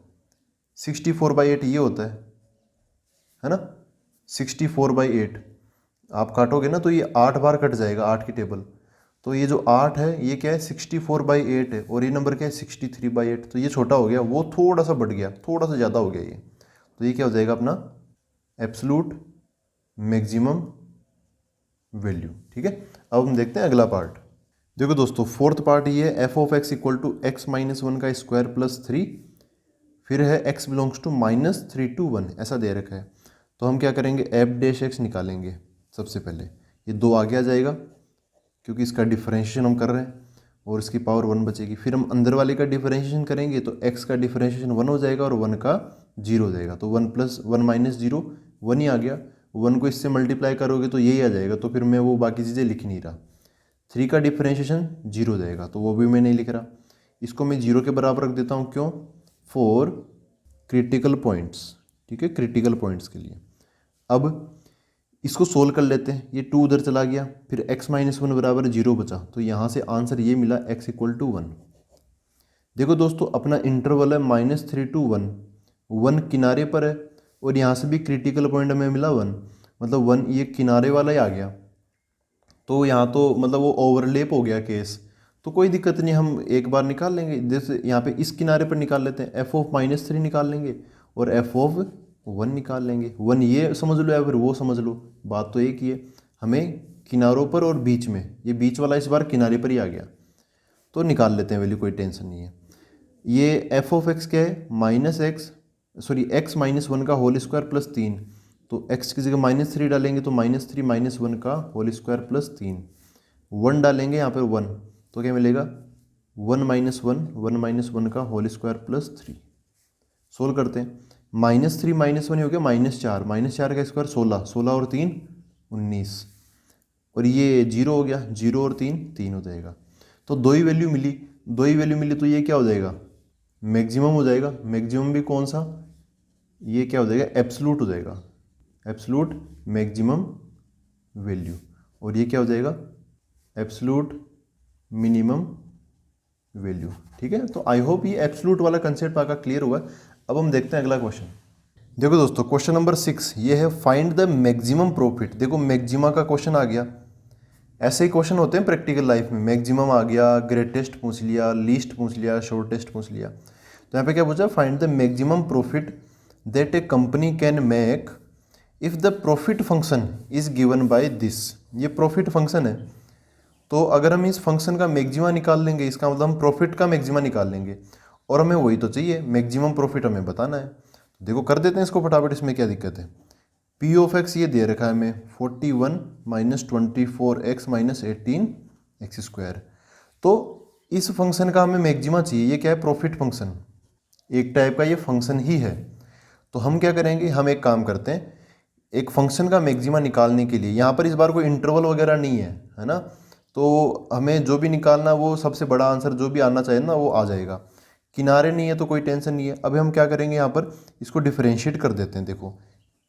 64/8 ये होता है ना। 64/8 आप काटोगे ना, तो ये 8 बार कट जाएगा, 8 की टेबल। तो ये जो 8 है ये क्या है? 64/8 है, और ये नंबर क्या है? 63/8। तो ये छोटा हो गया, वो थोड़ा सा बढ़ गया, थोड़ा सा ज़्यादा हो गया ये। तो ये क्या हो जाएगा अपना? एब्सोल्यूट मैक्सिमम वैल्यू, ठीक है। अब हम देखते हैं अगला पार्ट। देखो दोस्तों फोर्थ पार्ट ये है f(x) = x - 1 का स्क्वायर प्लस 3, फिर है x बिलोंग्स टू -3 to 1, ऐसा दे रखा है। तो हम क्या करेंगे? f'(x) निकालेंगे। सबसे पहले ये 2 आगे आ जाएगा, क्योंकि इसका डिफरेंशिएशन हम कर रहे हैं, और इसकी पावर 1 बचेगी। फिर हम अंदर वाले का डिफरेंशिएशन करेंगे, तो x का डिफरेंशिएशन 1 हो जाएगा, और 1 का 0 हो जाएगा। तो 1 + 1 - 0 1 ही आ गया। 1 को इससे मल्टीप्लाई करोगे तो यही आ जाएगा, तो फिर मैं वो बाकी चीज़ें लिख नहीं रहा। 3 का डिफरेंशिएशन 0 हो जाएगा, तो वो भी मैं नहीं लिख रहा। इसको मैं 0 के बराबर रख देता हूँ, क्यों? फॉर क्रिटिकल पॉइंट्स, ठीक है, क्रिटिकल पॉइंट्स के लिए। अब इसको सोल्व कर लेते हैं। ये 2 उधर चला गया, फिर x - 1 बराबर 0 बचा, तो यहाँ से आंसर ये मिला x = 1। देखो दोस्तों, अपना इंटरवल है -3 to 1, 1 किनारे पर है और यहाँ से भी क्रिटिकल पॉइंट हमें मिला 1, मतलब 1 ये किनारे वाला ही आ गया। तो यहाँ तो मतलब वो ओवरलेप हो गया केस, तो कोई दिक्कत नहीं, हम एक बार निकाल लेंगे। जैसे यहाँ पे इस किनारे पर निकाल लेते हैं, एफ ऑफ -3 निकाल लेंगे और एफ ऑफ 1 निकाल लेंगे। 1 ये समझ लो या फिर वो समझ लो, बात तो एक ही है। हमें किनारों पर और बीच में, ये बीच वाला इस बार किनारे पर ही आ गया, तो निकाल लेते हैं वैल्यू, कोई टेंशन नहीं है। ये एफ ऑफ एक्स क्या है, एक्स -1 का होल स्क्वायर प्लस 3, तो एक्स की जगह -3 डालेंगे तो -3 -1 का होल स्क्वायर प्लस 3, 1 डालेंगे यहाँ पर 1, तो क्या मिलेगा 1 -1 का होल स्क्वायर प्लस 3। सोल्व करते हैं, -3 -1 हो गया -4, -4 का स्क्वायर 16, 16 और 3 19, और ये 0 हो गया, 0 और 3 3 हो जाएगा। तो दो ही वैल्यू मिली, तो ये क्या हो जाएगा, मैक्सिमम हो जाएगा। मैक्सिमम भी कौन सा, ये क्या हो जाएगा, एब्सलूट हो जाएगा, एब्सलूट मैक्सिमम वैल्यू, और ये क्या हो जाएगा, एब्सलूट मिनिमम वैल्यू। ठीक है, तो आई होप ये एब्सलूट वाला कंसेप्ट आपका क्लियर हुआ। अब हम देखते हैं अगला क्वेश्चन। देखो दोस्तों, क्वेश्चन नंबर 6 ये है, फाइंड द मैक्सिमम प्रॉफिट। देखो मैक्सिमा का क्वेश्चन आ गया, ऐसे ही क्वेश्चन होते हैं प्रैक्टिकल लाइफ में, मैक्सिमम आ गया, ग्रेटेस्ट पूछ लिया, लीस्ट पूछ लिया, शॉर्टेस्ट पूछ लिया। तो यहाँ पे क्या पूछा, find the maximum profit that A company can make if the profit function is given by this. ये प्रॉफिट फंक्शन है, तो अगर हम इस फंक्शन का मैक्सिमा निकाल लेंगे, इसका मतलब हम प्रॉफिट का मैक्सिमा निकाल लेंगे, और हमें वही तो चाहिए, मैक्सिमम प्रॉफिट हमें बताना है। तो देखो कर देते हैं इसको फटाफट, इसमें क्या दिक्कत है। पी ऑफ एक्स ये दे रखा है हमें 41 -24x -18x²। तो इस फंक्शन का हमें मैक्सिमा चाहिए, ये क्या है, प्रॉफिट फंक्शन, एक टाइप का ये फंक्शन ही है। तो हम क्या करेंगे, हम एक काम करते हैं, एक फंक्शन का मैक्सिमा निकालने के लिए, यहाँ पर इस बार कोई इंटरवल वगैरह नहीं है ना, तो हमें जो भी निकालना वो सबसे बड़ा आंसर जो भी आना चाहिए ना वो आ जाएगा। किनारे नहीं है तो कोई टेंशन नहीं है। अभी हम क्या करेंगे, यहाँ पर इसको डिफरेंशिएट कर देते हैं। देखो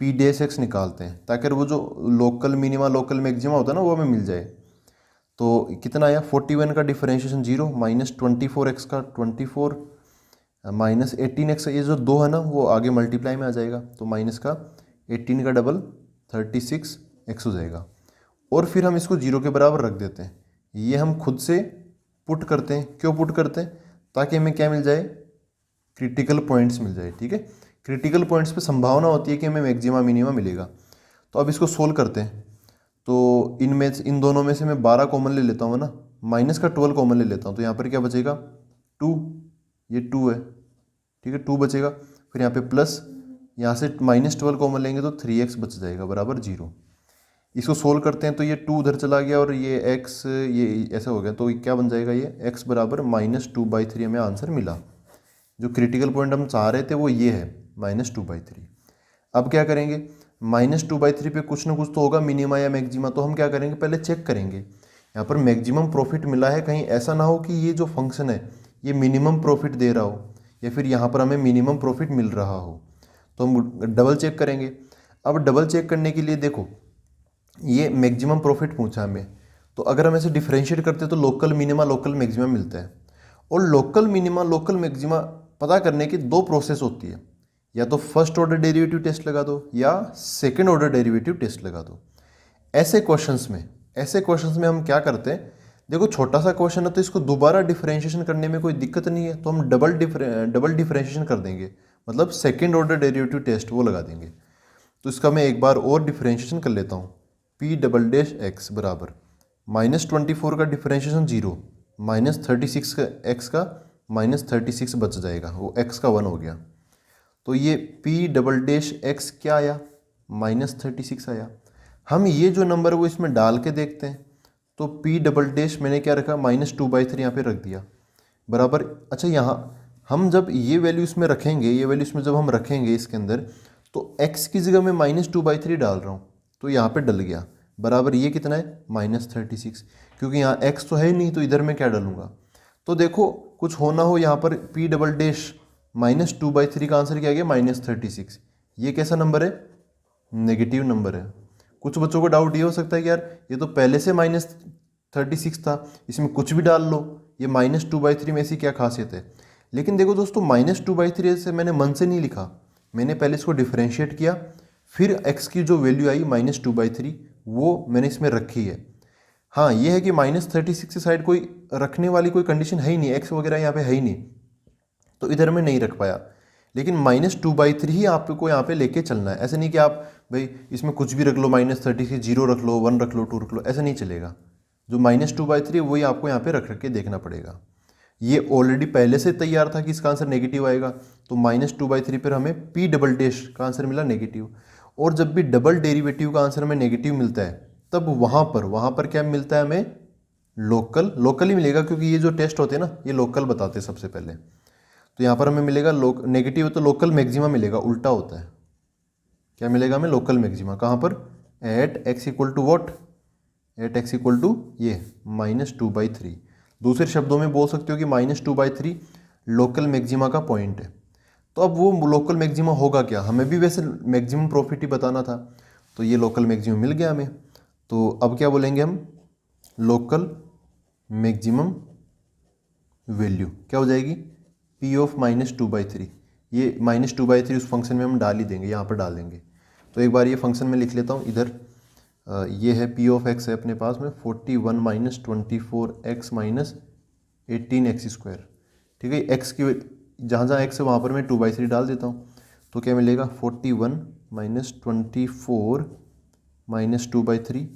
पी डैश एक्स निकालते हैं ताकि वो जो लोकल मिनिमा लोकल मैक्सिमा होता है ना वो हमें मिल जाए। तो कितना आया, 41 का डिफरेंशिएशन 0, -24x का 24, -18x, ये जो 2 है ना वो आगे मल्टीप्लाई में आ जाएगा, तो माइनस का 18 का डबल 36x हो जाएगा। और फिर हम इसको 0 के बराबर रख देते हैं। ये हम खुद से पुट करते हैं, क्यों पुट करते हैं, ताकि हमें क्या मिल जाए, क्रिटिकल पॉइंट्स मिल जाए। ठीक है, क्रिटिकल पॉइंट्स पे संभावना होती है कि हमें मैक्सिमा मिनिमा मिलेगा। तो अब इसको सोल्व करते हैं। तो इन दोनों में से मैं 12 कॉमन ले लेता हूँ ना, माइनस का 12 कॉमन ले लेता हूँ, तो यहाँ पर क्या बचेगा 2, ये 2 है, ठीक है 2 बचेगा। फिर यहाँ पे प्लस, यहाँ से -12 कॉमन लेंगे तो 3x बच जाएगा बराबर 0। इसको सोल्व करते हैं तो ये 2 उधर चला गया और ये x ये ऐसा हो गया, तो क्या बन जाएगा, ये x बराबर -2/3 हमें आंसर मिला। जो क्रिटिकल पॉइंट हम चाह रहे थे वो ये है -2/3। अब क्या करेंगे, -2/3 पे कुछ ना कुछ तो होगा मिनिमा या मैक्सिमा, तो हम क्या करेंगे, पहले चेक करेंगे यहाँ पर मैक्सिमम प्रॉफिट मिला है, कहीं ऐसा ना हो कि ये जो फंक्शन है ये मिनिमम प्रॉफिट दे रहा हो या फिर यहाँ पर हमें मिनिमम प्रॉफिट मिल रहा हो। तो हम डबल चेक करेंगे। अब डबल चेक करने के लिए देखो, ये मैक्सिमम प्रॉफिट पूछा हमें, तो अगर हम ऐसे डिफरेंशिएट करते तो लोकल मिनिमा लोकल मैक्सिमा मिलता है। और लोकल मिनिमा लोकल मैक्सिमा पता करने की 2 प्रोसेस होती है, या तो फर्स्ट ऑर्डर डेरिवेटिव टेस्ट लगा दो या सेकंड ऑर्डर डेरिवेटिव टेस्ट लगा दो। ऐसे क्वेश्चंस में हम क्या करते हैं, देखो छोटा सा क्वेश्चन है तो इसको दोबारा डिफरेंशिएशन करने में कोई दिक्कत नहीं है, तो हम डबल डिफरेंशिएशन कर देंगे, मतलब सेकंड ऑर्डर डेरिवेटिव टेस्ट वो लगा देंगे। तो इसका मैं एक बार और डिफरेंशिएशन कर लेता हूँ, p डबल डैश x बराबर -24 का डिफरेंशिएशन 0, -36 का x का -36 बच जाएगा, वो x का 1 हो गया। तो ये p डबल डैश x क्या आया, -36 आया। हम ये जो नंबर वो इसमें डाल के देखते हैं, तो p डबल डैश मैंने क्या रखा, -2/3 यहाँ पे रख दिया बराबर। अच्छा, यहाँ हम जब ये वैल्यू इसमें रखेंगे, ये वैल्यू इसमें जब हम रखेंगे इसके अंदर, तो x की जगह मैं -2/3 डाल रहा हूँ, तो यहाँ पे डल गया बराबर, ये कितना है -36, क्योंकि यहाँ x तो है ही नहीं, तो इधर मैं क्या डालूंगा। तो देखो कुछ होना हो यहाँ पर, p डबल डैश -2/3 का आंसर क्या गया -36। ये कैसा नंबर है, नेगेटिव नंबर है। कुछ बच्चों को डाउट ये हो सकता है कि यार ये तो पहले से -36 था, इसमें कुछ भी डाल लो, ये -2/3 में ऐसी क्या खासियत है। लेकिन देखो दोस्तों -2/3 से मैंने मन से नहीं लिखा, मैंने पहले इसको डिफरेंशिएट किया, फिर x की जो वैल्यू आई -2/3 वो मैंने इसमें रखी है। हाँ ये है कि -36 की साइड कोई रखने वाली कोई कंडीशन है ही नहीं, x वगैरह यहाँ पे है ही नहीं, तो इधर मैं नहीं रख पाया। लेकिन -2/3 ही आपको यहाँ पे लेके चलना है। ऐसे नहीं कि आप भाई इसमें कुछ भी रख लो, -30 0 रख लो, 1 रख लो, 2 रख लो, ऐसा नहीं चलेगा। जो -2/3 वही आपको यहाँ पे रख के देखना पड़ेगा। ये ऑलरेडी पहले से तैयार था कि इसका आंसर नेगेटिव आएगा, तो -2/3 पर हमें p डबल डैश का आंसर मिला नेगेटिव। और जब भी डबल डेरिवेटिव का आंसर हमें नेगेटिव मिलता है तब वहाँ पर क्या मिलता है हमें, लोकल ही मिलेगा, क्योंकि ये जो टेस्ट होते हैं ना ये लोकल बताते हैं सबसे पहले। तो यहाँ पर हमें मिलेगा नेगेटिव, तो लोकल मैक्सिमा मिलेगा, उल्टा होता है। क्या मिलेगा हमें, लोकल मैक्सिमा। कहाँ पर, at x equal to what, at x equal to ये -2/3। दूसरे शब्दों में बोल सकते हो कि -2/3 लोकल मैक्सिमा का पॉइंट है। तो अब वो लोकल मैक्सिमा होगा क्या, हमें भी वैसे मैक्सिमम प्रॉफिट ही बताना था, तो ये लोकल मैक्सिमम मिल गया हमें। तो अब क्या बोलेंगे हम, लोकल मैक्सिमम वैल्यू क्या हो जाएगी, p ऑफ -2/3। ये -2/3 उस फंक्शन में हम डाल ही देंगे, यहाँ पर डाल देंगे। तो एक बार ये फंक्शन में लिख लेता हूँ इधर। ये है p ऑफ x है अपने पास में 41 - 24x - 18x²। ठीक है, x की जहाँ जहाँ x है वहाँ पर मैं 2/3 डाल देता हूँ। तो क्या मिलेगा, 41 - 24 - 2/3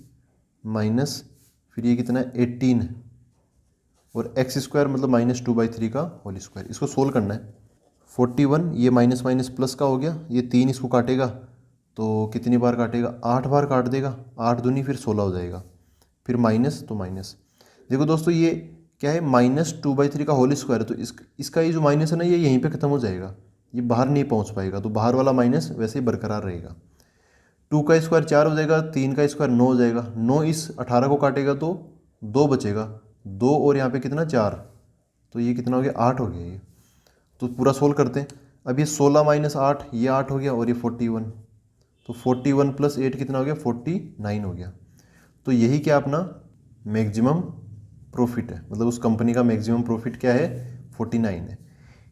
माइनस फिर ये कितना है 18 और x² मतलब -2/3 का होल स्क्वायर। इसको सोल्व करना है। 41 ये माइनस माइनस प्लस का हो गया, ये 3 इसको काटेगा तो कितनी बार काटेगा, 8 बार काट देगा, 8 दूनी फिर 16 हो जाएगा, फिर माइनस तो माइनस। देखो दोस्तों ये क्या है, -2/3 का होल स्क्वायर है, तो इसका ये जो माइनस है ना ये यहीं पे ख़त्म हो जाएगा, ये बाहर नहीं पहुंच पाएगा, तो बाहर वाला माइनस वैसे ही बरकरार रहेगा। 2 का स्क्वायर 4 हो जाएगा, 3 का स्क्वायर 9 हो जाएगा, 9 इस 18 को काटेगा तो 2 बचेगा, 2 और यहाँ पे कितना 4, तो ये कितना हो गया 8 हो गया ये। तो पूरा सोल्व करते हैं। अब ये 16 - 8 ये 8 हो गया और ये 41, तो 41 + 8 कितना हो गया 49 हो गया। तो यही क्या अपना मैक्सिमम प्रॉफिट है, मतलब उस कंपनी का मैक्सिमम प्रॉफिट क्या है 49 है।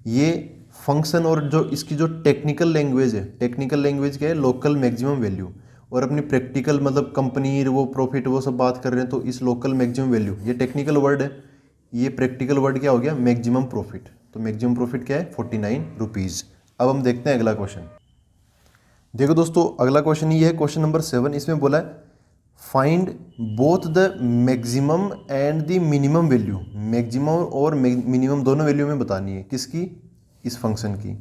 ये फंक्शन और जो इसकी जो टेक्निकल लैंग्वेज है, टेक्निकल लैंग्वेज क्या है, लोकल मैक्सिमम वैल्यू, और अपनी प्रैक्टिकल मतलब कंपनी वो प्रॉफिट वो सब बात कर रहे हैं, तो इस लोकल मैक्सिमम वैल्यू ये टेक्निकल वर्ड है, ये प्रैक्टिकल वर्ड क्या हो गया मैक्सिमम प्रॉफिट। तो मैक्सिमम प्रॉफिट क्या है 49 रुपीज़। अब हम देखते हैं अगला क्वेश्चन। देखो दोस्तों अगला क्वेश्चन ये है क्वेश्चन नंबर 7। इसमें बोला है find both the maximum and the minimum value. Maximum और मिनिमम दोनों वैल्यू में बतानी है, किसकी, इस फंक्शन की।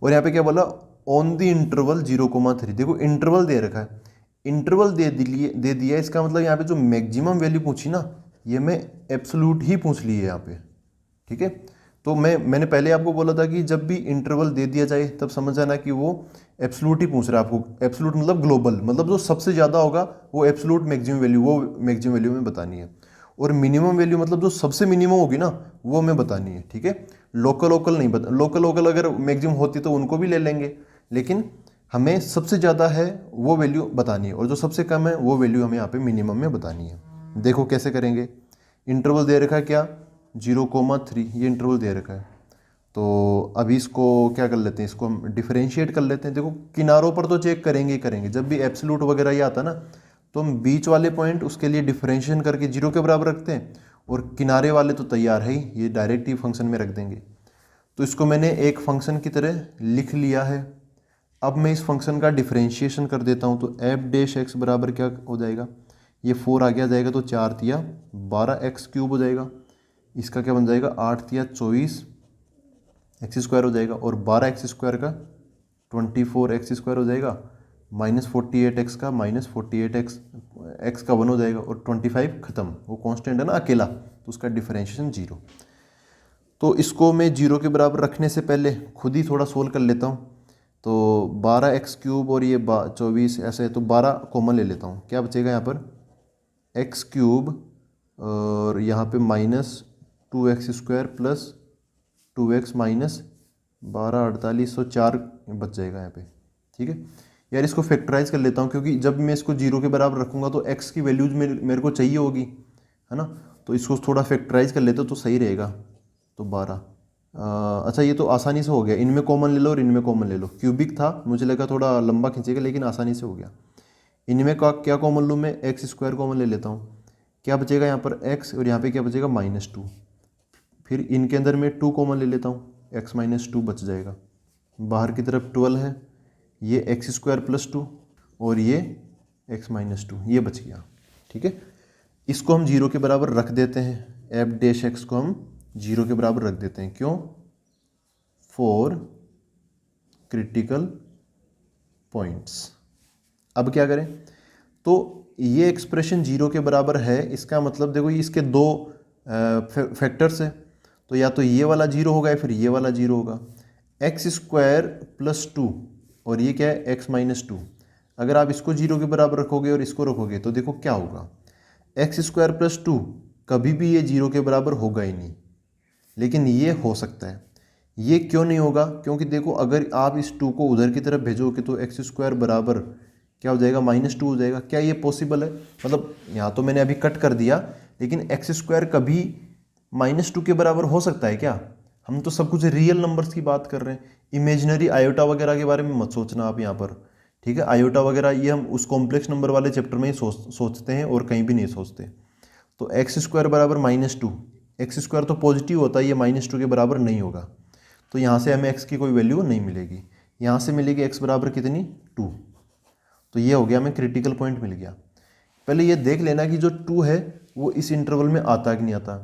और यहाँ पे क्या बोला, ऑन द इंटरवल 0,3। देखो इंटरवल दे रखा है, इंटरवल दे दिया, इसका मतलब यहाँ पे जो मैक्सिमम वैल्यू पूछी ना ये मैं एब्सोल्यूट ही पूछ ली है यहाँ पे। ठीक है, तो मैंने पहले आपको बोला था कि जब भी इंटरवल दे दिया जाए तब समझ जाना कि वो एब्सोल्यूट ही पूछ रहा है आपको। एब्सोल्यूट मतलब ग्लोबल, मतलब जो सबसे ज़्यादा होगा वो एब्सोल्यूट मैक्सिमम वैल्यू, वो मैक्सिमम वैल्यू में बतानी है। और मिनिमम वैल्यू मतलब जो सबसे मिनिमम होगी ना वो हमें बतानी है। ठीक है, लोकल नहीं बता, लोकल अगर मैक्सिमम होती तो उनको भी ले लेंगे, लेकिन हमें सबसे ज़्यादा है वो वैल्यू बतानी है, और जो सबसे कम है वो वैल्यू हमें यहाँ पे मिनिमम में बतानी है। देखो कैसे करेंगे। इंटरवल दे रखा है क्या 0,3, ये इंटरवल दे रखा है। तो अभी इसको क्या कर लेते हैं, इसको हम डिफरेंशिएट कर लेते हैं। देखो किनारों पर तो चेक करेंगे ही करेंगे, जब भी एब्सोल्यूट वगैरह ये आता ना तो हम बीच वाले पॉइंट उसके लिए डिफरेंशिएशन करके 0 के बराबर रखते हैं, और किनारे वाले तो तैयार है ही, ये डायरेक्ट ही फंक्शन में रख देंगे। तो इसको मैंने एक फंक्शन की तरह लिख लिया है। अब मैं इस फंक्शन का डिफरेंशिएशन कर देता हूँ, तो f' बराबर क्या हो जाएगा, ये 4 आ गया जाएगा, तो 4 तिया 12x³ हो जाएगा। इसका क्या बन जाएगा 8 तिया 24 x² हो जाएगा, और 12x² का 24x² हो जाएगा, -48x का -48x का 1 हो जाएगा, और 25 खत्म, वो कांस्टेंट है ना अकेला, तो उसका डिफरेंशिएशन 0। तो इसको मैं 0 के बराबर रखने से पहले खुद ही थोड़ा सोल्व कर लेता हूँ। तो 12x³ और ये 24 ऐसे, तो 12 कॉमन ले लेता हूँ, क्या बचेगा यहाँ पर x³ और यहाँ पे -2x² प्लस 2x माइनस 12 48 4 बच जाएगा यहाँ पे। ठीक है यार, इसको फैक्टराइज कर लेता हूँ, क्योंकि जब मैं इसको 0 के बराबर रखूँगा तो x की वैल्यूज मेरे को चाहिए होगी, है ना। तो इसको थोड़ा फैक्टराइज कर लेते तो सही रहेगा। तो 12 अच्छा ये तो आसानी से हो गया, इनमें कॉमन ले लो और इनमें कॉमन ले लो। क्यूबिक था, मुझे लगा थोड़ा लंबा खींचेगा, लेकिन आसानी से हो गया। इनमें का क्या कॉमन लूँ मैं, एक्स स्क्वायर कॉमन ले लेता हूँ। क्या बचेगा यहाँ पर एक्स, और यहाँ पे क्या बचेगा -2। फिर इनके अंदर मैं 2 कॉमन ले लेता हूँ, x-2 बच जाएगा। बाहर की तरफ 12 है, ये x² + 2 और ये x-2, ये बच गया। ठीक है, इसको हम 0 के बराबर रख देते हैं। f' को हम 0 के बराबर रख देते हैं। क्यों? For critical points. अब क्या करें, तो ये एक्सप्रेशन 0 के बराबर है, इसका मतलब देखो ये इसके दो फैक्टर्स है, तो या तो ये वाला 0 होगा या फिर ये वाला 0 होगा। x² + 2 और ये क्या है x-2। अगर आप इसको 0 के बराबर रखोगे और इसको रखोगे तो देखो क्या होगा, x² + 2 कभी भी ये 0 के बराबर होगा ही नहीं, लेकिन ये हो सकता है। ये क्यों नहीं होगा? क्योंकि देखो अगर आप इस 2 को उधर की तरफ भेजोगे तो x² बराबर क्या हो जाएगा, -2 हो जाएगा। क्या ये पॉसिबल है? मतलब यहाँ तो मैंने अभी कट कर दिया, लेकिन x² कभी -2 के बराबर हो सकता है क्या? हम तो सब कुछ रियल नंबर्स की बात कर रहे हैं। इमेजिनरी आयोटा वगैरह के बारे में मत सोचना आप यहाँ पर। ठीक है, आयोटा वगैरह ये हम उस कॉम्प्लेक्स नंबर वाले चैप्टर में ही सोचते हैं और कहीं भी नहीं सोचते। तो x² बराबर -2, x² तो पॉजिटिव होता है, ये -2 के बराबर नहीं होगा। तो यहाँ से हमें x की कोई वैल्यू नहीं मिलेगी। यहाँ से मिलेगी x बराबर कितनी, 2। तो ये हो गया, हमें क्रिटिकल पॉइंट मिल गया। पहले ये देख लेना कि जो 2 है वो इस इंटरवल में आता है कि नहीं आता।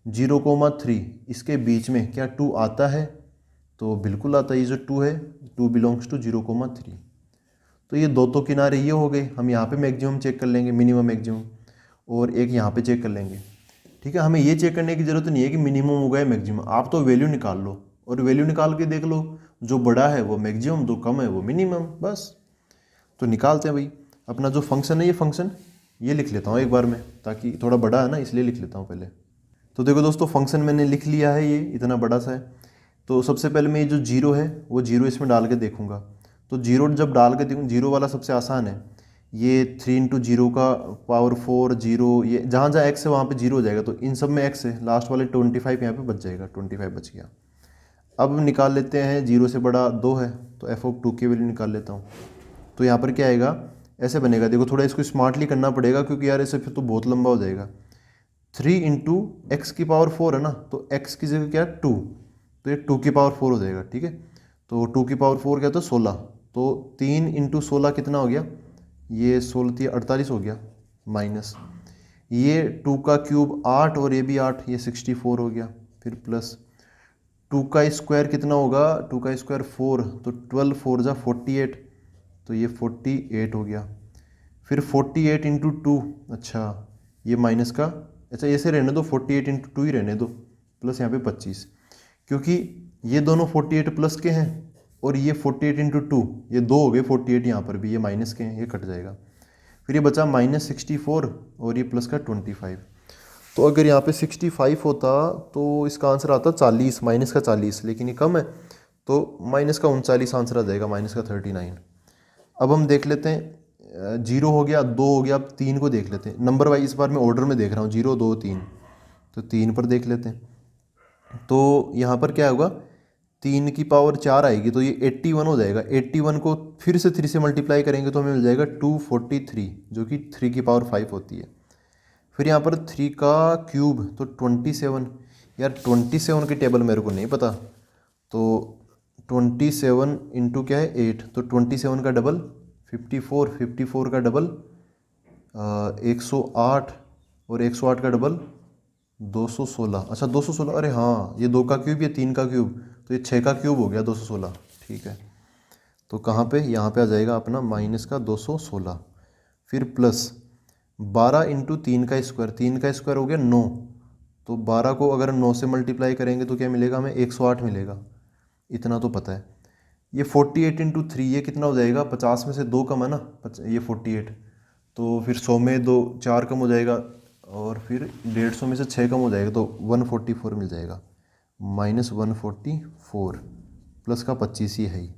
0,3 इसके बीच में क्या 2 आता है? तो बिल्कुल आता है। ये जो 2 है, 2 बिलोंग्स टू 0,3। तो ये दो तो किनारे ये हो गए। हम यहाँ पे मैक्सिमम चेक कर लेंगे, मिनिमम मैक्सिमम, और एक यहाँ पे चेक कर लेंगे। ठीक है, हमें ये चेक करने की ज़रूरत नहीं है कि मिनिमम होगा या मैक्सिमम। आप तो वैल्यू निकाल लो और वैल्यू निकाल के देख लो, जो बड़ा है वो मैक्सिमम, जो कम है वो मिनिमम, बस। तो निकालते हैं भाई। अपना जो फंक्शन है, ये फंक्शन ये लिख लेता हूँ एक बार में, ताकि थोड़ा बड़ा है ना, इसलिए लिख लेता हूँ पहले। तो देखो दोस्तों, फंक्शन मैंने लिख लिया है, ये इतना बड़ा सा है। तो सबसे पहले मैं ये जो 0 है वो 0 इसमें डाल के देखूंगा। तो 0 जब डाल के देखूँ, 0 वाला सबसे आसान है। ये 3 × 0 का पावर 4 0, ये जहाँ जहाँ x है वहाँ पे 0 हो जाएगा। तो इन सब में x है, लास्ट वाले 25 यहाँ पे बच जाएगा, 25 बच गया। अब निकाल लेते हैं, 0 से बड़ा 2 है तो f(2) की वैल्यू निकाल लेता हूँ। तो यहाँ पर क्या आएगा, ऐसे बनेगा। देखो थोड़ा इसको स्मार्टली करना पड़ेगा, क्योंकि यार ऐसे फिर तो बहुत लंबा हो जाएगा। 3 × x⁴ है ना, तो x की जगह क्या है 2, तो ये 2⁴ हो जाएगा। ठीक है, तो 2⁴ क्या, तो 16। तो 3 × 16 कितना हो गया, ये 16 48 हो गया, माइनस ये 2³ 8 और ये भी 8, ये 64 हो गया। फिर प्लस 2² कितना होगा, 2² 4, तो 12 4 जा 48, तो ये 48 हो गया। फिर 48 × 2, अच्छा ये माइनस का, अच्छा ऐसे रहने दो, 48 × 2 ही रहने दो, प्लस यहाँ पे 25, क्योंकि ये दोनों 48 प्लस के हैं और ये 48 × 2, ये 2 हो गए 48, यहाँ पर भी ये माइनस के हैं, ये कट जाएगा। फिर ये बचा -64 और ये प्लस का 25। तो अगर यहाँ पे 65 होता तो इसका आंसर आता 40, माइनस का 40, लेकिन ये कम है तो माइनस का 39 आंसर आ जाएगा, माइनस का 39। अब हम देख लेते हैं, 0 हो गया, 2 हो गया, अब 3 को देख लेते हैं। नंबर वाइज इस बार मैं ऑर्डर में देख रहा हूँ, 0 2 3, तो 3 पर देख लेते हैं। तो यहाँ पर क्या होगा, 3 की पावर 4 आएगी, तो ये 81 हो जाएगा। 81 को फिर से 3 से मल्टीप्लाई करेंगे तो हमें मिल जाएगा 243, जो कि 3 की पावर 5 होती है। फिर यहाँ पर 3 का क्यूब, तो 27। यार 27 की टेबल मेरे को नहीं पता, तो 27 इंटू क्या है 8, तो 27 का डबल 54, 54 का डबल 108 और 108 का डबल 216। अच्छा 216, अरे हाँ ये 2 का क्यूब, ये 3 का क्यूब, तो ये 6 का क्यूब हो गया 216। ठीक है, तो कहाँ पे, यहाँ पे आ जाएगा अपना माइनस का 216। फिर प्लस 12 × 3 का स्क्वायर, 3 का स्क्वायर हो गया 9, तो 12 को अगर 9 से मल्टीप्लाई करेंगे तो क्या मिलेगा हमें, 108 मिलेगा, इतना तो पता है। ये 48 × 3, ये कितना हो जाएगा, 50 में से 2 कम है ना, ये 48, तो फिर 100 में 2 4 कम हो जाएगा, और फिर 150 में से 6 कम हो जाएगा, तो 144 मिल जाएगा, -144 प्लस का 25 ही है ही।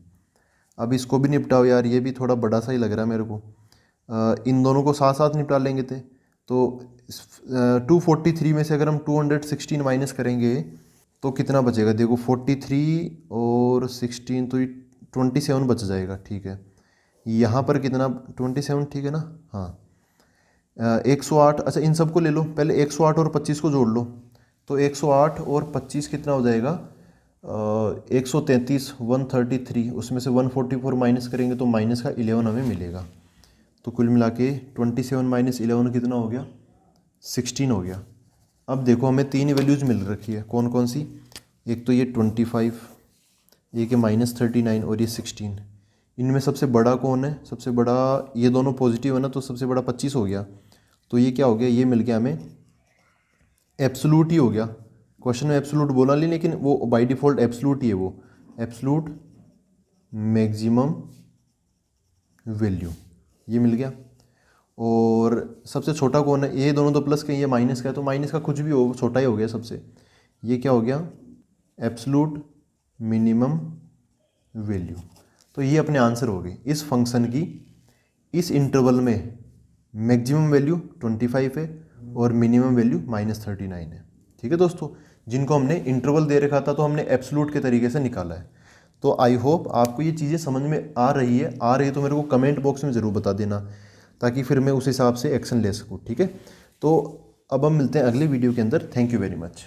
अब इसको भी निपटाओ यार, ये भी थोड़ा बड़ा सा ही लग रहा है मेरे को। इन दोनों को साथ साथ निपटा लेंगे तो 243 में से अगर हम 216 माइनस करेंगे तो कितना बचेगा देखो 43 और 16 तो ये 27 बच जाएगा, ठीक है। यहाँ पर कितना 27, ठीक है ना, हाँ। 108, अच्छा इन सबको ले लो पहले, 108 और 25 को जोड़ लो, तो 108 और 25 कितना हो जाएगा 133, 133, उसमें से 144 माइनस करेंगे तो माइनस का 11 हमें मिलेगा। तो कुल मिला के 27 माइनस 11 कितना हो गया 16 हो गया। अब देखो हमें तीन वैल्यूज़ मिल रखी है, कौन कौन सी, एक तो ये 25, एक है -39 और ये 16। इनमें सबसे बड़ा कौन है, सबसे बड़ा ये दोनों पॉजिटिव है ना, तो सबसे बड़ा 25 हो गया। तो ये क्या हो गया, ये मिल गया हमें एब्सोल्यूट ही हो गया। क्वेश्चन में एब्सोल्यूट बोला नहीं, लेकिन वो बाय डिफ़ॉल्ट एब्सोल्यूट ही है, वो एब्सोल्यूट मैक्सिमम वैल्यू ये मिल गया। और सबसे छोटा कौन है, ये दोनों तो प्लस के, ये माइनस का है, तो माइनस का कुछ भी हो छोटा ही हो गया सबसे। ये क्या हो गया एब्सोल्यूट मिनिमम वैल्यू। तो ये अपने आंसर हो गए। इस फंक्शन की इस इंटरवल में मैक्सिमम वैल्यू 25 है और मिनिमम वैल्यू -39 है, ठीक है दोस्तों। जिनको हमने इंटरवल दे रखा था तो हमने एब्सोल्यूट के तरीके से निकाला है। तो आई होप आपको ये चीज़ें समझ में आ रही है तो मेरे को कमेंट बॉक्स में ज़रूर बता देना, ताकि फिर मैं उस हिसाब से एक्शन ले सकूँ, ठीक है। तो अब हम मिलते हैं अगले वीडियो के अंदर। Thank you very much.